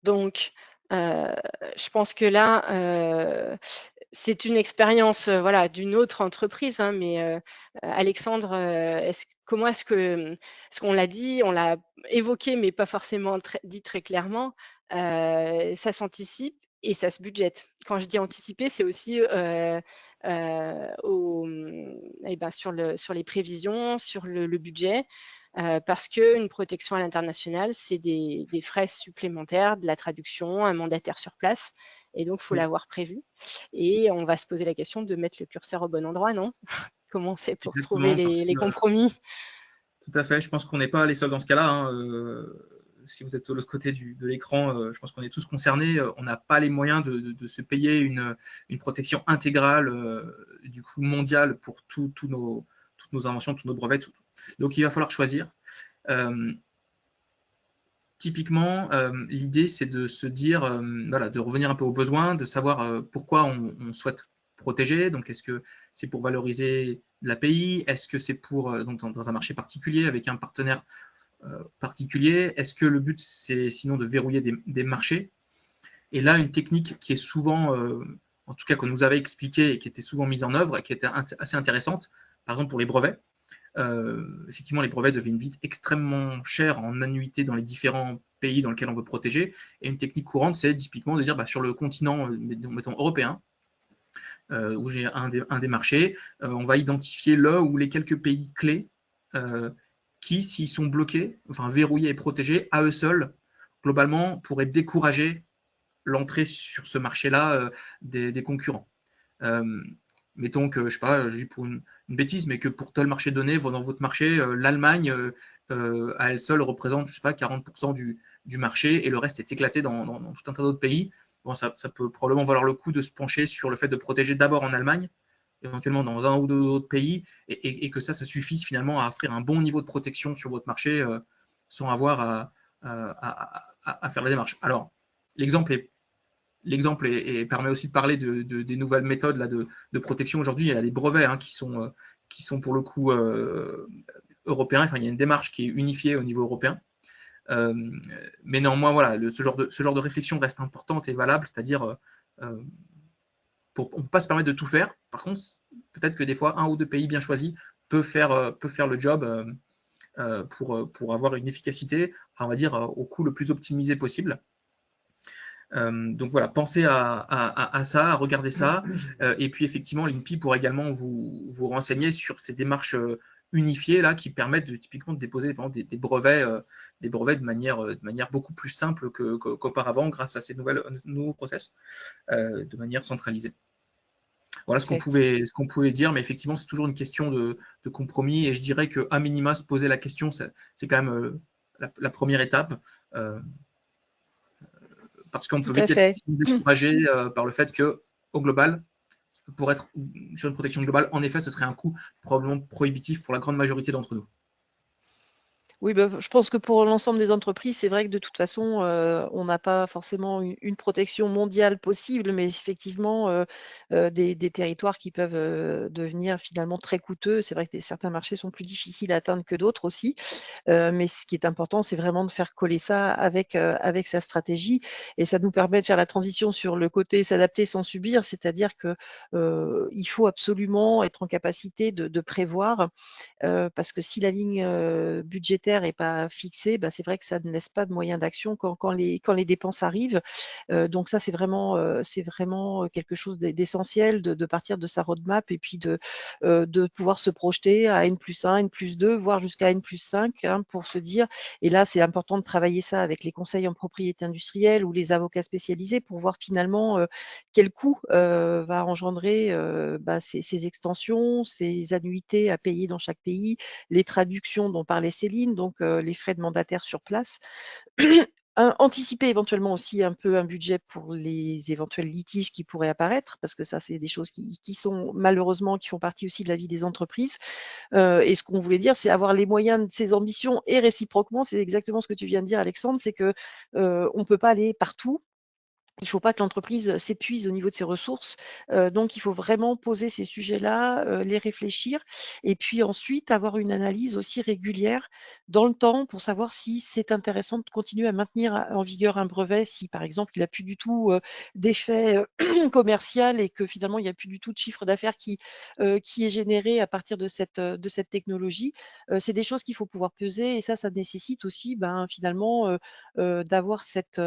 Donc, je pense que là, c'est une expérience, voilà, d'une autre entreprise, hein, mais, Alexandre, comment est-ce que, parce qu'on l'a dit, on l'a évoqué, mais pas forcément dit très clairement, ça s'anticipe et ça se budgète. Quand je dis anticiper, c'est aussi, et ben, sur les prévisions, sur le budget, parce qu'une protection à l'international, c'est des frais supplémentaires, de la traduction, un mandataire sur place et donc il faut Oui, l'avoir prévu et on va se poser la question de mettre le curseur au bon endroit, non? Comment on fait pour trouver exactement, parce que les compromis? tout à fait, je pense qu'on n'est pas les seuls dans ce cas-là, hein, si vous êtes de l'autre côté de l'écran, je pense qu'on est tous concernés. On n'a pas les moyens de se payer une protection intégrale, du coup mondiale pour toutes nos inventions, tous nos brevets. Donc il va falloir choisir. Euh, Typiquement, l'idée, c'est de se dire, voilà, de revenir un peu aux besoins, de savoir pourquoi on souhaite protéger. Donc, est-ce que c'est pour valoriser l'API? Est-ce que c'est pour dans un marché particulier avec un partenaire particulier? Est-ce que le but, c'est sinon de verrouiller des marchés? Et là, une technique qui est souvent, en tout cas qu'on nous avait expliqué et qui était souvent mise en œuvre et qui était assez intéressante, par exemple pour les brevets, effectivement, les brevets deviennent vite extrêmement chers en annuité dans les différents pays dans lesquels on veut protéger. Et une technique courante, c'est typiquement de dire sur le continent, mettons européen, où j'ai un des marchés, on va identifier là où les quelques pays clés qui, s'ils sont bloqués, enfin verrouillés et protégés, à eux seuls, globalement, pourraient décourager l'entrée sur ce marché-là des concurrents. Euh, Mettons que, je sais pas, je dis pour une bêtise, mais que pour tel marché donné, dans votre marché, l'Allemagne, à elle seule, représente, je sais pas, 40% du marché et le reste est éclaté dans tout un tas d'autres pays. Bon, ça peut probablement valoir le coup de se pencher sur le fait de protéger d'abord en Allemagne, éventuellement dans un ou deux autres pays, et que ça suffise finalement à offrir un bon niveau de protection sur votre marché sans avoir à faire la démarche. Alors, l'exemple permet aussi de parler des nouvelles méthodes là, de protection. Aujourd'hui, il y a des brevets qui sont pour le coup européens. Enfin, il y a une démarche qui est unifiée au niveau européen. Euh, mais néanmoins, voilà, ce genre de réflexion reste importante et valable, c'est-à-dire on ne peut pas se permettre de tout faire. Par contre, peut-être que des fois, un ou deux pays bien choisis peut faire le job pour avoir une efficacité, on va dire, au coût le plus optimisé possible. Donc voilà, pensez à ça, à regarder ça. Et puis effectivement, l'INPI pourra également vous renseigner sur ces démarches unifiées là, qui permettent typiquement de déposer des brevets de manière beaucoup plus simple qu'auparavant grâce à ces nouveaux process de manière centralisée. Voilà ce qu'on pouvait dire, mais effectivement, c'est toujours une question de compromis. Et je dirais qu'à minima, se poser la question, c'est quand même la première étape. Parce qu'on peut Tout à vite être fait. découragé par le fait que, au global, pour être sur une protection globale, en effet, ce serait un coût probablement prohibitif pour la grande majorité d'entre nous. Oui, bah, je pense que pour l'ensemble des entreprises, c'est vrai que de toute façon, on n'a pas forcément une protection mondiale possible, mais effectivement, des territoires qui peuvent, devenir finalement très coûteux. C'est vrai que certains marchés sont plus difficiles à atteindre que d'autres aussi, mais ce qui est important, c'est vraiment de faire coller ça avec sa stratégie et ça nous permet de faire la transition sur le côté s'adapter sans subir, c'est-à-dire que, il faut absolument être en capacité de prévoir, parce que si la ligne, budgétaire budgétaire n'est pas fixé, bah, c'est vrai que ça ne laisse pas de moyens d'action quand les dépenses arrivent. Donc ça, c'est vraiment quelque chose d'essentiel de partir de sa roadmap et puis de pouvoir se projeter à N+1, N+2, voire jusqu'à N+5 hein, pour se dire, et là, c'est important de travailler ça avec les conseils en propriété industrielle ou les avocats spécialisés pour voir finalement quel coût va engendrer ces extensions, ces annuités à payer dans chaque pays, les traductions dont parlait Céline, donc les frais de mandataire sur place. Anticiper éventuellement aussi un peu un budget pour les éventuels litiges qui pourraient apparaître, parce que ça, c'est des choses qui sont malheureusement, qui font partie aussi de la vie des entreprises. Et ce qu'on voulait dire, c'est avoir les moyens de ses ambitions et réciproquement, c'est exactement ce que tu viens de dire, Alexandre, c'est que on ne peut pas aller partout. Il ne faut pas que l'entreprise s'épuise au niveau de ses ressources. Donc, il faut vraiment poser ces sujets-là, les réfléchir et puis ensuite avoir une analyse aussi régulière dans le temps pour savoir si c'est intéressant de continuer à maintenir en vigueur un brevet, si par exemple, il n'a plus du tout d'effet commercial et que finalement, il n'y a plus du tout de chiffre d'affaires qui est généré à partir de cette technologie. C'est des choses qu'il faut pouvoir peser et ça nécessite aussi finalement d'avoir cette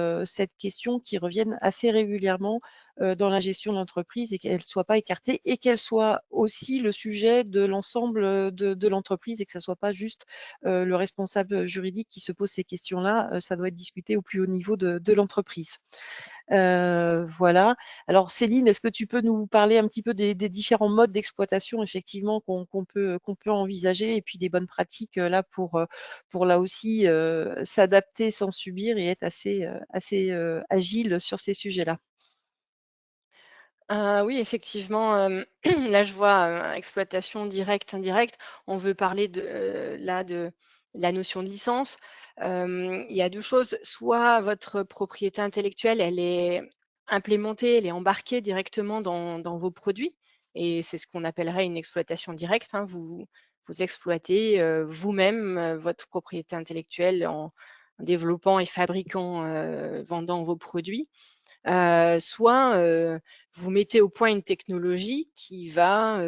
question qui revienne assez régulièrement dans la gestion de l'entreprise et qu'elle ne soit pas écartée et qu'elle soit aussi le sujet de l'ensemble de l'entreprise et que ça ne soit pas juste le responsable juridique qui se pose ces questions-là. Ça doit être discuté au plus haut niveau de l'entreprise. Voilà. Alors Céline, est-ce que tu peux nous parler un petit peu des différents modes d'exploitation effectivement qu'on peut envisager et puis des bonnes pratiques là pour là aussi s'adapter sans subir et être assez agile sur ces sujets-là? Oui, effectivement, là, je vois, exploitation directe, indirecte. On veut parler là, de la notion de licence. Il y a 2 choses. Soit votre propriété intellectuelle, elle est implémentée, elle est embarquée directement dans vos produits et c'est ce qu'on appellerait une exploitation directe, hein. Vous exploitez, vous-même, votre propriété intellectuelle en développant et fabriquant, vendant vos produits. Soit, vous mettez au point une technologie qui va,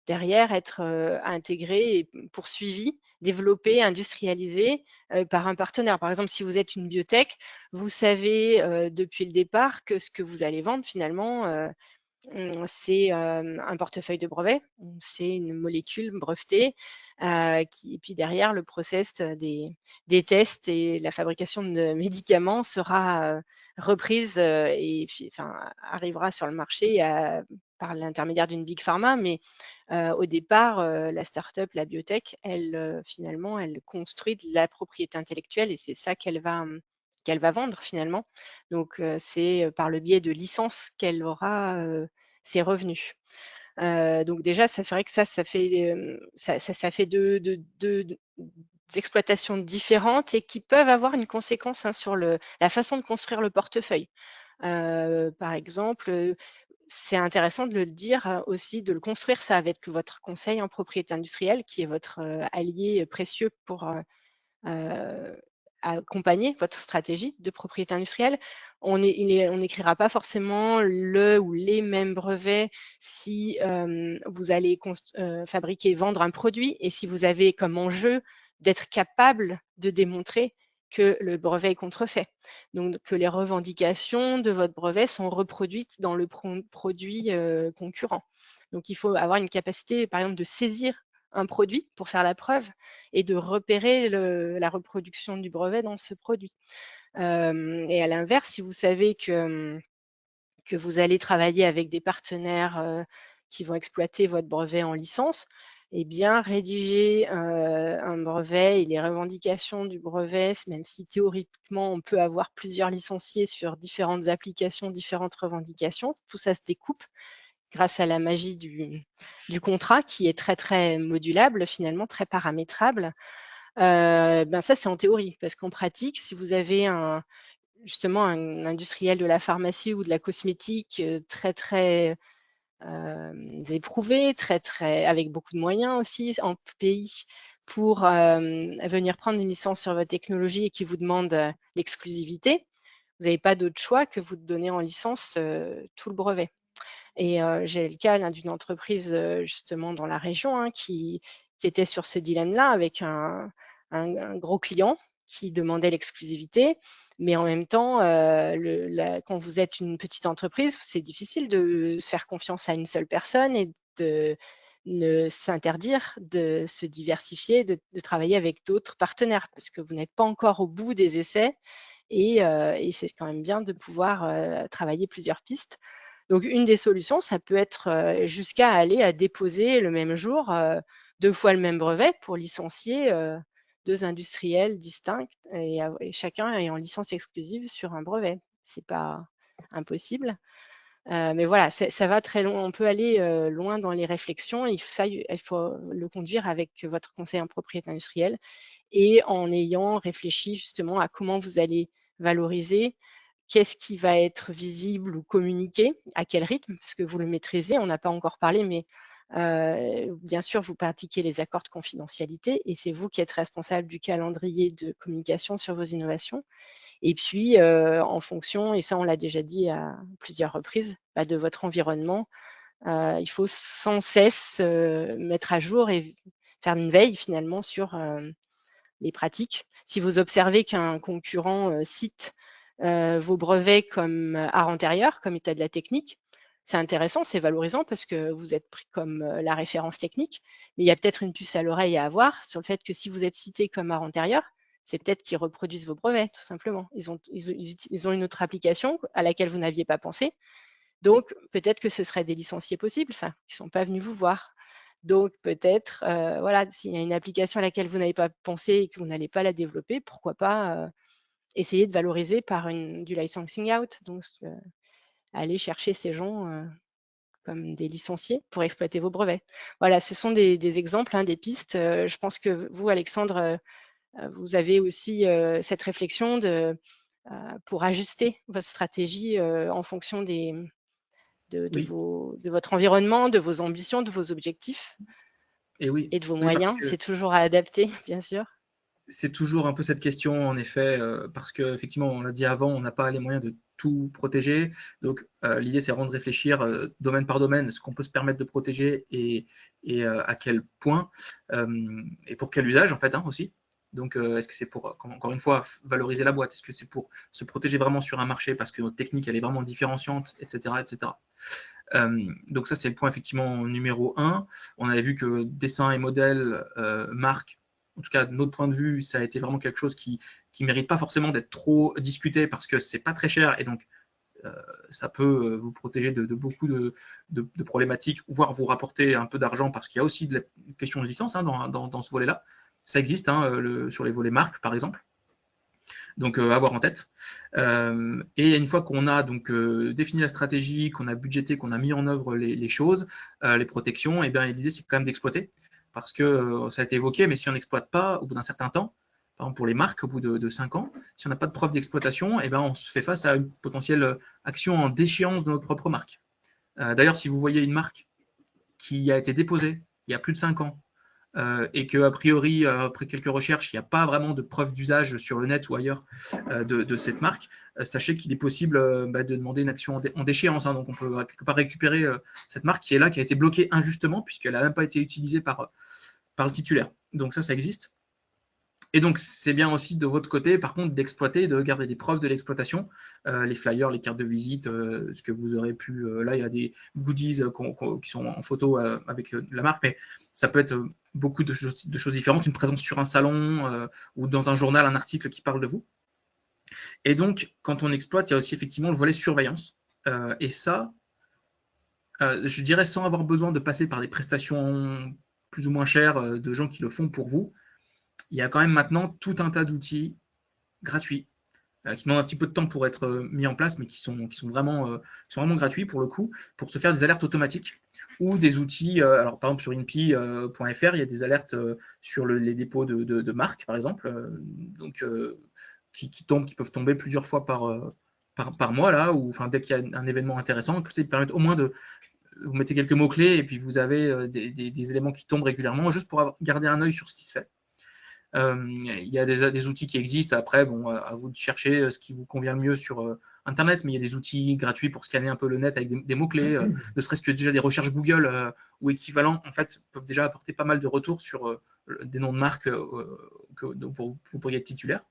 derrière être, intégrée et poursuivie, développée, industrialisée, par un partenaire. Par exemple, si vous êtes une biotech, vous savez, depuis le départ que ce que vous allez vendre finalement, c'est, un portefeuille de brevets, c'est une molécule brevetée, et puis derrière le process des tests et la fabrication de médicaments sera, reprise, et puis enfin arrivera sur le marché, par l'intermédiaire d'une big pharma. Mais, au départ, la start-up, la biotech, elle, finalement, elle construit de la propriété intellectuelle et c'est ça qu'elle va vendre finalement. Donc, c'est, par le biais de licences qu'elle aura, ses revenus. Donc déjà, ça ferait que ça fait, ça fait 2 exploitations différentes et qui peuvent avoir une conséquence, hein, sur la façon de construire le portefeuille. Par exemple, c'est intéressant de le dire, aussi, de le construire ça avec votre conseil en propriété industrielle qui est votre, allié précieux pour, heu, accompagner votre stratégie de propriété industrielle. On n'écrira pas forcément le ou les mêmes brevets si, vous allez fabriquer et vendre un produit et si vous avez comme enjeu d'être capable de démontrer que le brevet est contrefait. Donc que les revendications de votre brevet sont reproduites dans le produit, concurrent. Donc il faut avoir une capacité, par exemple, de saisir un produit pour faire la preuve et de repérer la reproduction du brevet dans ce produit. Et à l'inverse, si vous savez que vous allez travailler avec des partenaires, qui vont exploiter votre brevet en licence, eh bien rédiger, un brevet et les revendications du brevet, même si théoriquement on peut avoir plusieurs licenciés sur différentes applications, différentes revendications, tout ça se découpe grâce à la magie du contrat qui est très, très modulable finalement, très paramétrable. Ça, c'est en théorie parce qu'en pratique, si vous avez justement un industriel de la pharmacie ou de la cosmétique, très, très, éprouvé, très, très avec beaucoup de moyens aussi en pays pour, venir prendre une licence sur votre technologie et qui vous demande, l'exclusivité, vous n'avez pas d'autre choix que vous de donner en licence, tout le brevet. Et j'ai le cas là d'une entreprise, justement dans la région, hein, qui était sur ce dilemme-là avec un gros client qui demandait l'exclusivité. Mais en même temps, quand vous êtes une petite entreprise, c'est difficile de faire confiance à une seule personne et de ne s'interdire de se diversifier, de travailler avec d'autres partenaires, parce que vous n'êtes pas encore au bout des essais et c'est quand même bien de pouvoir travailler plusieurs pistes. Donc, une des solutions, ça peut être jusqu'à aller à déposer le même jour 2 fois le même brevet pour licencier 2 industriels distincts et chacun est en licence exclusive sur un brevet. C'est pas impossible. Mais voilà, ça va très loin. On peut aller loin dans les réflexions. Il faut le conduire avec votre conseiller en propriété industrielle et en ayant réfléchi justement à comment vous allez valoriser, qu'est-ce qui va être visible ou communiqué, à quel rythme, parce que vous le maîtrisez. On n'a pas encore parlé, mais bien sûr, vous pratiquez les accords de confidentialité et c'est vous qui êtes responsable du calendrier de communication sur vos innovations. Et puis, en fonction, et ça on l'a déjà dit à plusieurs reprises, de votre environnement, il faut sans cesse mettre à jour et faire une veille finalement sur les pratiques. Si vous observez qu'un concurrent cite vos brevets comme art antérieur, comme état de la technique, c'est intéressant, c'est valorisant parce que vous êtes pris comme la référence technique, mais il y a peut-être une puce à l'oreille à avoir sur le fait que si vous êtes cité comme art antérieur, c'est peut-être qu'ils reproduisent vos brevets, tout simplement. Ils ont une autre application à laquelle vous n'aviez pas pensé. Donc, peut-être que ce serait des licenciés possibles, ça, qui ne sont pas venus vous voir. Donc, peut-être, voilà, s'il y a une application à laquelle vous n'avez pas pensé et que vous n'allez pas la développer, pourquoi pas essayer de valoriser par du licensing out, donc aller chercher ces gens comme des licenciés pour exploiter vos brevets. Voilà, ce sont des exemples, des pistes. Je pense que vous, Alexandre, vous avez aussi cette réflexion pour ajuster votre stratégie en fonction de Oui, votre environnement, de vos ambitions, de vos objectifs et oui, et de vos oui, parce moyens. que C'est toujours à adapter, bien sûr. c'est toujours un peu cette question, en effet, parce qu'effectivement, on l'a dit avant, on n'a pas les moyens de tout protéger. Donc, l'idée, c'est vraiment de réfléchir domaine par domaine, ce qu'on peut se permettre de protéger et à quel point, et pour quel usage, en fait, aussi. Donc, est-ce que c'est pour, encore une fois, valoriser la boîte? Est-ce que c'est pour se protéger vraiment sur un marché parce que notre technique, elle est vraiment différenciante, etc., etc. Donc ça, c'est le point effectivement numéro 1. On avait vu que dessin et modèle, marque, en tout cas de notre point de vue, ça a été vraiment quelque chose qui mérite pas forcément d'être trop discuté parce que c'est pas très cher et donc ça peut vous protéger de beaucoup de problématiques, voire vous rapporter un peu d'argent parce qu'il y a aussi de la question de licence dans ce volet-là. Ça existe sur les volets marques, par exemple. Donc avoir en tête. Et une fois qu'on a donc défini la stratégie, qu'on a budgété, qu'on a mis en œuvre les choses, les protections, et bien l'idée c'est quand même d'exploiter, parce que ça a été évoqué, mais si on n'exploite pas au bout d'un certain temps, par exemple pour les marques, au bout de 5 ans, si on n'a pas de preuve d'exploitation, et ben on se fait face à une potentielle action en déchéance de notre propre marque. D'ailleurs, si vous voyez une marque qui a été déposée il y a plus de 5 ans, et qu'a priori, après quelques recherches, il n'y a pas vraiment de preuve d'usage sur le net ou ailleurs de cette marque, sachez qu'il est possible de demander une action en déchéance. Donc on peut quelque part récupérer cette marque qui est là, qui a été bloquée injustement, puisqu'elle n'a même pas été utilisée par le titulaire. Donc ça existe. Et donc, c'est bien aussi de votre côté, par contre, d'exploiter, de garder des preuves de l'exploitation, les flyers, les cartes de visite, ce que vous aurez pu. Là, il y a des goodies qui sont en photo avec la marque, mais ça peut être beaucoup de choses différentes, une présence sur un salon ou dans un journal, un article qui parle de vous. Et donc, quand on exploite, il y a aussi effectivement le volet surveillance. Et ça, je dirais sans avoir besoin de passer par des prestations plus ou moins chères de gens qui le font pour vous, il y a quand même maintenant tout un tas d'outils gratuits qui demandent un petit peu de temps pour être mis en place, mais qui sont vraiment gratuits pour le coup, pour se faire des alertes automatiques ou des outils. Alors par exemple sur inpi.fr, il y a des alertes sur les dépôts de marques, par exemple, donc qui peuvent tomber plusieurs fois par mois là, ou enfin dès qu'il y a un événement intéressant, ça permet au moins de vous mettez quelques mots clés et puis vous avez des éléments qui tombent régulièrement, juste pour garder un œil sur ce qui se fait. Il y a des outils qui existent. Après, bon, à vous de chercher ce qui vous convient le mieux sur Internet, mais il y a des outils gratuits pour scanner un peu le net avec des mots-clés, ne serait-ce que déjà des recherches Google ou équivalents, en fait, peuvent déjà apporter pas mal de retours sur des noms de marques dont vous pourriez être titulaire.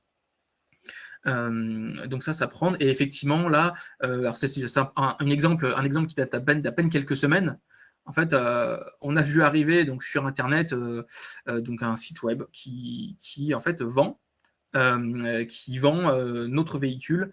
Donc ça prend. Et effectivement, là, alors c'est un exemple qui date d'à peine quelques semaines. En fait, on a vu arriver donc sur Internet donc un site web qui en fait vend notre véhicule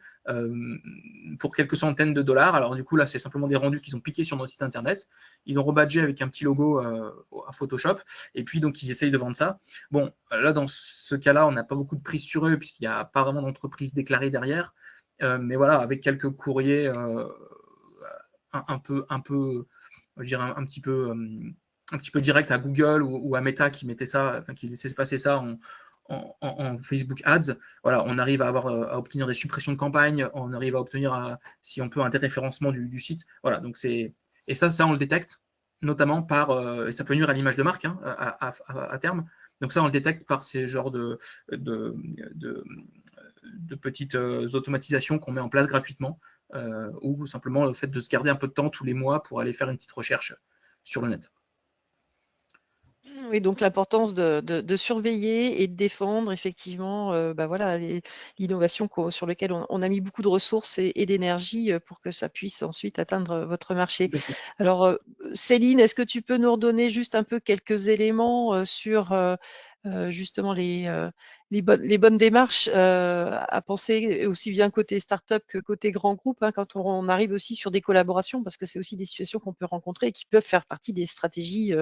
pour quelques centaines de dollars. Alors du coup là c'est simplement des rendus qu'ils ont piqués sur notre site internet, ils l'ont rebadgé avec un petit logo à Photoshop et puis donc ils essayent de vendre ça. Bon là dans ce cas-là on n'a pas beaucoup de prise sur eux puisqu'il n'y a pas vraiment d'entreprise déclarée derrière, mais voilà avec quelques courriers un peu je dirais un petit peu direct à Google ou à Meta qui mettait ça, enfin qui laissait passer ça en Facebook Ads, voilà, on arrive à obtenir des suppressions de campagne, on arrive à obtenir, si on peut, un déréférencement du site. Voilà, donc et ça on le détecte notamment par, et ça peut nuire à l'image de marque hein, à terme. Donc ça on le détecte par ces genres de petites automatisations qu'on met en place gratuitement, ou simplement le fait de se garder un peu de temps tous les mois pour aller faire une petite recherche sur le net. Oui, donc l'importance de surveiller et de défendre effectivement voilà, l'innovation sur laquelle on a mis beaucoup de ressources et d'énergie pour que ça puisse ensuite atteindre votre marché. Alors Céline, est-ce que tu peux nous redonner juste un peu quelques éléments sur justement les bonnes démarches à penser aussi bien côté start-up que côté grand groupe hein, quand on arrive aussi sur des collaborations, parce que c'est aussi des situations qu'on peut rencontrer et qui peuvent faire partie des stratégies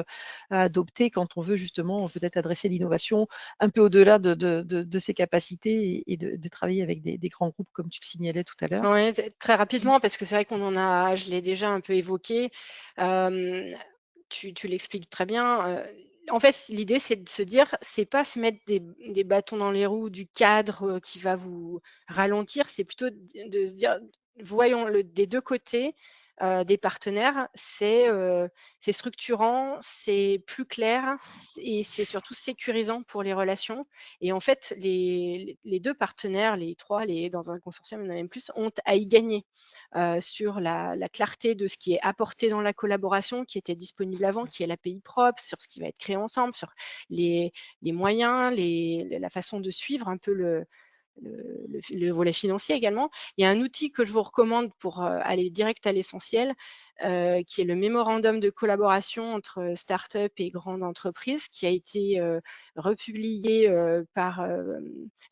à adopter quand on veut justement peut-être adresser l'innovation un peu au-delà de ses capacités et de travailler avec des grands groupes comme tu le signalais tout à l'heure. Oui, très rapidement, parce que c'est vrai je l'ai déjà un peu évoqué. Tu l'expliques très bien. En fait, l'idée, c'est de se dire, c'est pas se mettre des bâtons dans les roues du cadre qui va vous ralentir, c'est plutôt de se dire, voyons des deux côtés des partenaires, c'est structurant, c'est plus clair et c'est surtout sécurisant pour les relations. Et en fait, les deux partenaires, les trois, dans un consortium, il y en a même plus, ont à y gagner sur la clarté de ce qui est apporté dans la collaboration, qui était disponible avant, qui est l'API propre, sur ce qui va être créé ensemble, sur les moyens, la façon de suivre un peu le volet financier également. Il y a un outil que je vous recommande pour aller direct à l'essentiel, qui est le mémorandum de collaboration entre start-up et grandes entreprises, qui a été republié par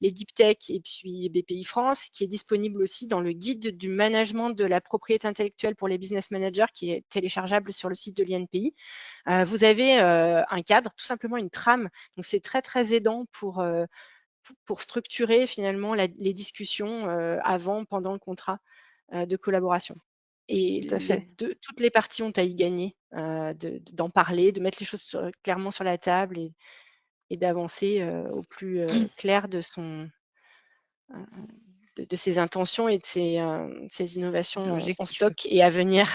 les Deep Tech et puis BPI France, qui est disponible aussi dans le guide du management de la propriété intellectuelle pour les business managers, qui est téléchargeable sur le site de l'INPI. Vous avez un cadre, tout simplement une trame, donc c'est très très aidant pour structurer finalement les discussions avant, pendant le contrat de collaboration. Et toutes les parties ont à y gagner d'en parler, de mettre les choses clairement sur la table et d'avancer au plus clair de ses intentions et de ses innovations en stock et à venir.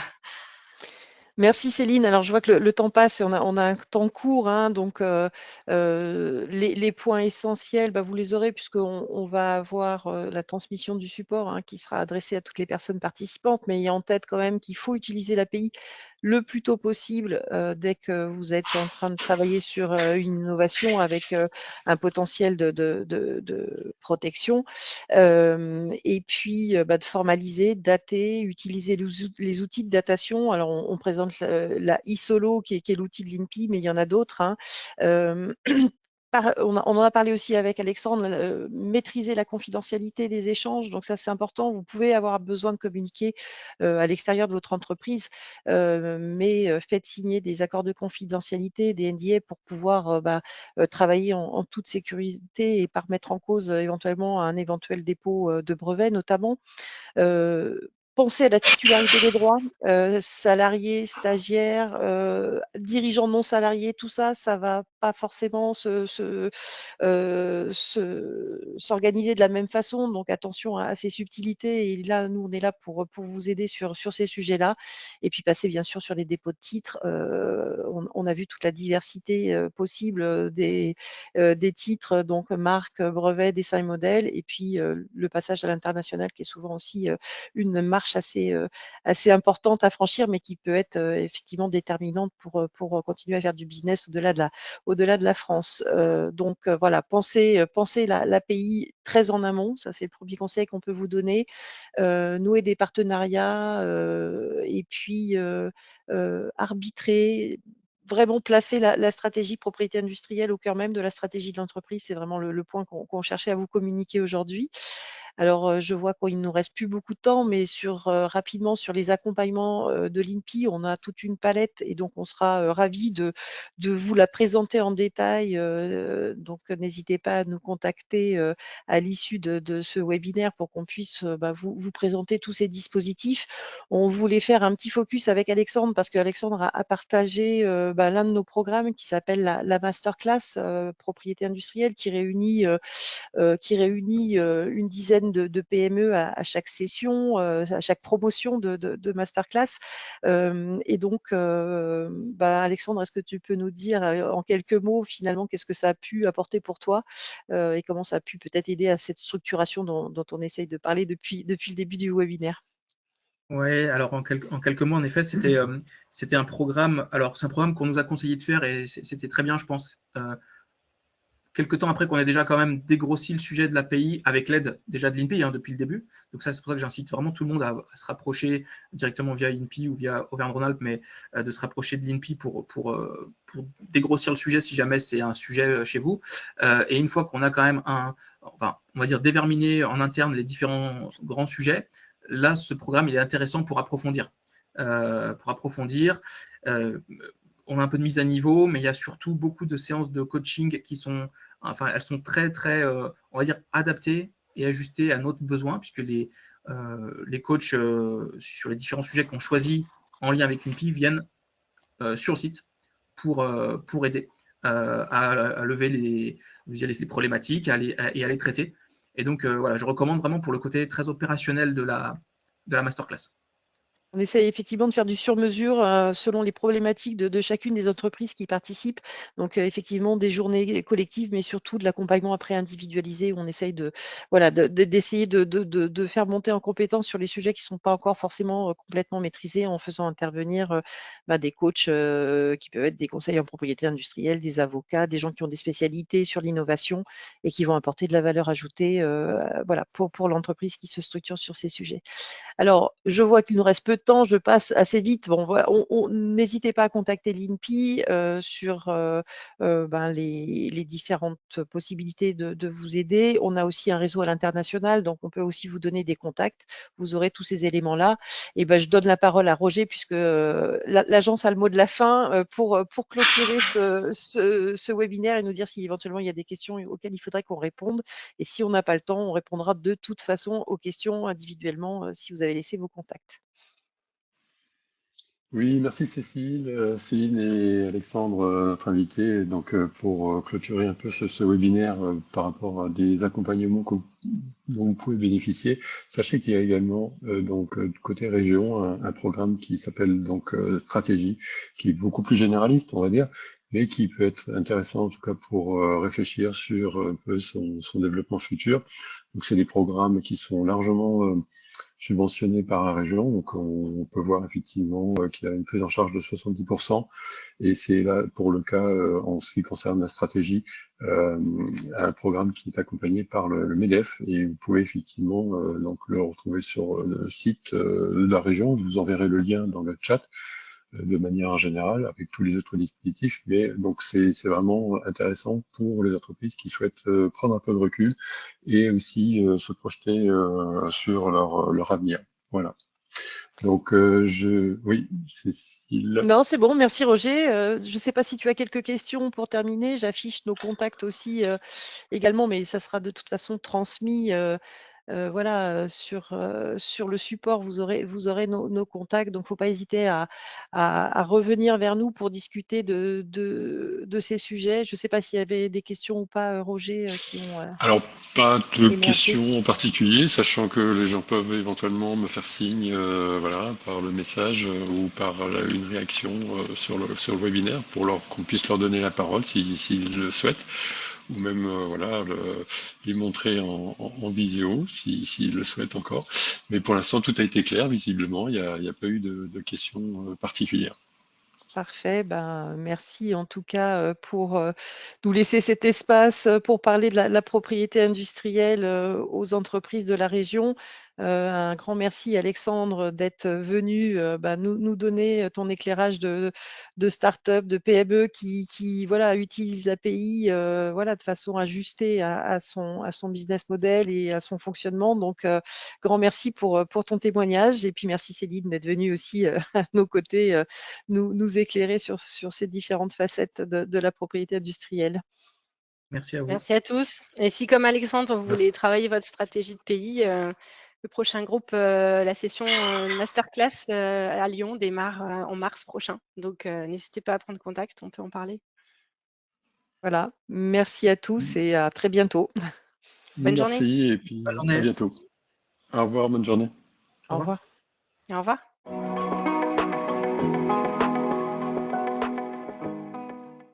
Merci Céline. Alors je vois que le temps passe et on a un temps court, hein, donc les points essentiels, vous les aurez puisqu'on va avoir la transmission du support hein, qui sera adressée à toutes les personnes participantes, mais ayez en tête quand même qu'il faut utiliser l'API le plus tôt possible dès que vous êtes en train de travailler sur une innovation avec un potentiel de protection, et puis de formaliser, dater, utiliser les outils de datation. Alors on présente la eSolo qui est l'outil de l'INPI, mais il y en a d'autres. Hein. On en a parlé aussi avec Alexandre, maîtriser la confidentialité des échanges, donc ça c'est important. Vous pouvez avoir besoin de communiquer à l'extérieur de votre entreprise, mais faites signer des accords de confidentialité, des NDA pour pouvoir travailler en toute sécurité et pas remettre en cause éventuellement un éventuel dépôt de brevet notamment. Pensez à la titularité des droits, salariés, stagiaires, dirigeants non salariés, tout ça, ça va pas forcément s'organiser de la même façon. Donc attention à ces subtilités. Et là, nous, on est là pour vous aider sur ces sujets-là. Et puis passer bien sûr sur les dépôts de titres. On a vu toute la diversité possible des titres, donc marques, brevets, dessins et modèles. Et puis le passage à l'international qui est souvent aussi une marche marche assez importante à franchir, mais qui peut être effectivement déterminante pour continuer à faire du business au-delà de la France. Donc voilà, pensez l'API très en amont, ça c'est le premier conseil qu'on peut vous donner. Nouer des partenariats et puis arbitrer, vraiment placer la stratégie propriété industrielle au cœur même de la stratégie de l'entreprise. C'est vraiment le point qu'on cherchait à vous communiquer aujourd'hui. Alors, je vois qu'il ne nous reste plus beaucoup de temps, mais rapidement sur les accompagnements de l'INPI, on a toute une palette et donc on sera ravis de vous la présenter en détail. Donc, n'hésitez pas à nous contacter à l'issue de ce webinaire pour qu'on puisse vous présenter tous ces dispositifs. On voulait faire un petit focus avec Alexandre parce qu'Alexandre a partagé l'un de nos programmes qui s'appelle la Masterclass propriété industrielle qui réunit une dizaine de PME à chaque session, à chaque promotion de masterclass. Et donc, Alexandre, est-ce que tu peux nous dire en quelques mots finalement qu'est-ce que ça a pu apporter pour toi et comment ça a pu peut-être aider à cette structuration dont on essaye de parler depuis le début du webinaire? Ouais, alors en quelques mots, en effet, c'était un programme. Alors, c'est un programme qu'on nous a conseillé de faire et c'était très bien, je pense. Quelques temps après qu'on ait déjà quand même dégrossi le sujet de l'API avec l'aide déjà de l'INPI depuis le début. Donc ça, c'est pour ça que j'incite vraiment tout le monde à se rapprocher directement via INPI ou via Auvergne-Rhône-Alpes, mais de se rapprocher de l'INPI pour dégrossir le sujet si jamais c'est un sujet chez vous. Et une fois qu'on a quand même on va dire déverminé en interne les différents grands sujets, là, ce programme, il est intéressant pour approfondir. On a un peu de mise à niveau, mais il y a surtout beaucoup de séances de coaching qui sont, elles sont très, très, on va dire, adaptées et ajustées à notre besoin, puisque les coachs sur les différents sujets qu'on choisit en lien avec l'INPI viennent sur le site pour aider à lever les problématiques et à les traiter. Et donc, voilà, je recommande vraiment pour le côté très opérationnel de la masterclass. On essaye effectivement de faire du sur-mesure selon les problématiques de chacune des entreprises qui participent. Donc, effectivement, des journées collectives, mais surtout de l'accompagnement après individualisé où on essaye d'essayer de faire monter en compétence sur les sujets qui ne sont pas encore forcément complètement maîtrisés en faisant intervenir des coachs qui peuvent être des conseils en propriété industrielle, des avocats, des gens qui ont des spécialités sur l'innovation et qui vont apporter de la valeur ajoutée pour l'entreprise qui se structure sur ces sujets. Alors, je vois qu'il nous reste peu de temps, je passe assez vite. Bon, voilà, n'hésitez pas à contacter l'INPI sur les différentes possibilités de vous aider. On a aussi un réseau à l'international, donc on peut aussi vous donner des contacts. Vous aurez tous ces éléments-là. Et je donne la parole à Roger puisque l'agence a le mot de la fin pour clôturer ce webinaire et nous dire si éventuellement il y a des questions auxquelles il faudrait qu'on réponde. Et si on n'a pas le temps, on répondra de toute façon aux questions individuellement si vous avez laissé vos contacts. Oui, merci Cécile et Alexandre, notre invité, donc pour clôturer un peu ce webinaire par rapport à des accompagnements dont vous pouvez bénéficier. Sachez qu'il y a également côté région un programme qui s'appelle Stratégie, qui est beaucoup plus généraliste, on va dire, mais qui peut être intéressant en tout cas pour réfléchir sur un peu son développement futur. Donc c'est des programmes qui sont largement subventionné par la région. Donc on peut voir effectivement qu'il y a une prise en charge de 70%. Et c'est là pour le cas en ce qui concerne la stratégie, un programme qui est accompagné par le MEDEF. Et vous pouvez effectivement le retrouver sur le site de la région. Je vous enverrai le lien dans le chat de manière générale avec tous les autres dispositifs, mais donc c'est vraiment intéressant pour les entreprises qui souhaitent prendre un peu de recul et aussi se projeter sur leur avenir. Voilà. Donc oui, Cécile. Non, c'est bon, merci Roger. Je ne sais pas si tu as quelques questions pour terminer. J'affiche nos contacts aussi également, mais ça sera de toute façon transmis. Sur le support, vous aurez nos contacts, donc il ne faut pas hésiter à revenir vers nous pour discuter de ces sujets. Je ne sais pas s'il y avait des questions ou pas, Roger, qui ont Alors, pas de émergé. questions en particulier, sachant que les gens peuvent éventuellement me faire signe par le message ou par une réaction sur le webinaire pour qu'on puisse leur donner la parole s'ils le souhaitent. ou même voilà, les montrer en visio s'ils le souhaitent encore. Mais pour l'instant, tout a été clair, visiblement, il y a pas eu de questions particulières. Parfait, ben, merci en tout cas pour nous laisser cet espace pour parler de la propriété industrielle aux entreprises de la région. Un grand merci Alexandre d'être venu nous donner ton éclairage de start-up, de PME qui voilà, utilise l'API voilà, de façon ajustée à son business model et à son fonctionnement. Donc, grand merci pour ton témoignage et puis merci Céline d'être venue aussi à nos côtés nous éclairer sur ces différentes facettes de la propriété industrielle. Merci à vous. Merci à tous. Et si, comme Alexandre, vous voulez Merci. travailler votre stratégie de pays, le prochain groupe, la session Masterclass à Lyon démarre en mars prochain. Donc, n'hésitez pas à prendre contact, on peut en parler. Voilà, merci à tous et à très bientôt. Bonne journée. Merci et puis Bonne à journée. bientôt. Au revoir, bonne journée. Au Au revoir. revoir. Au revoir.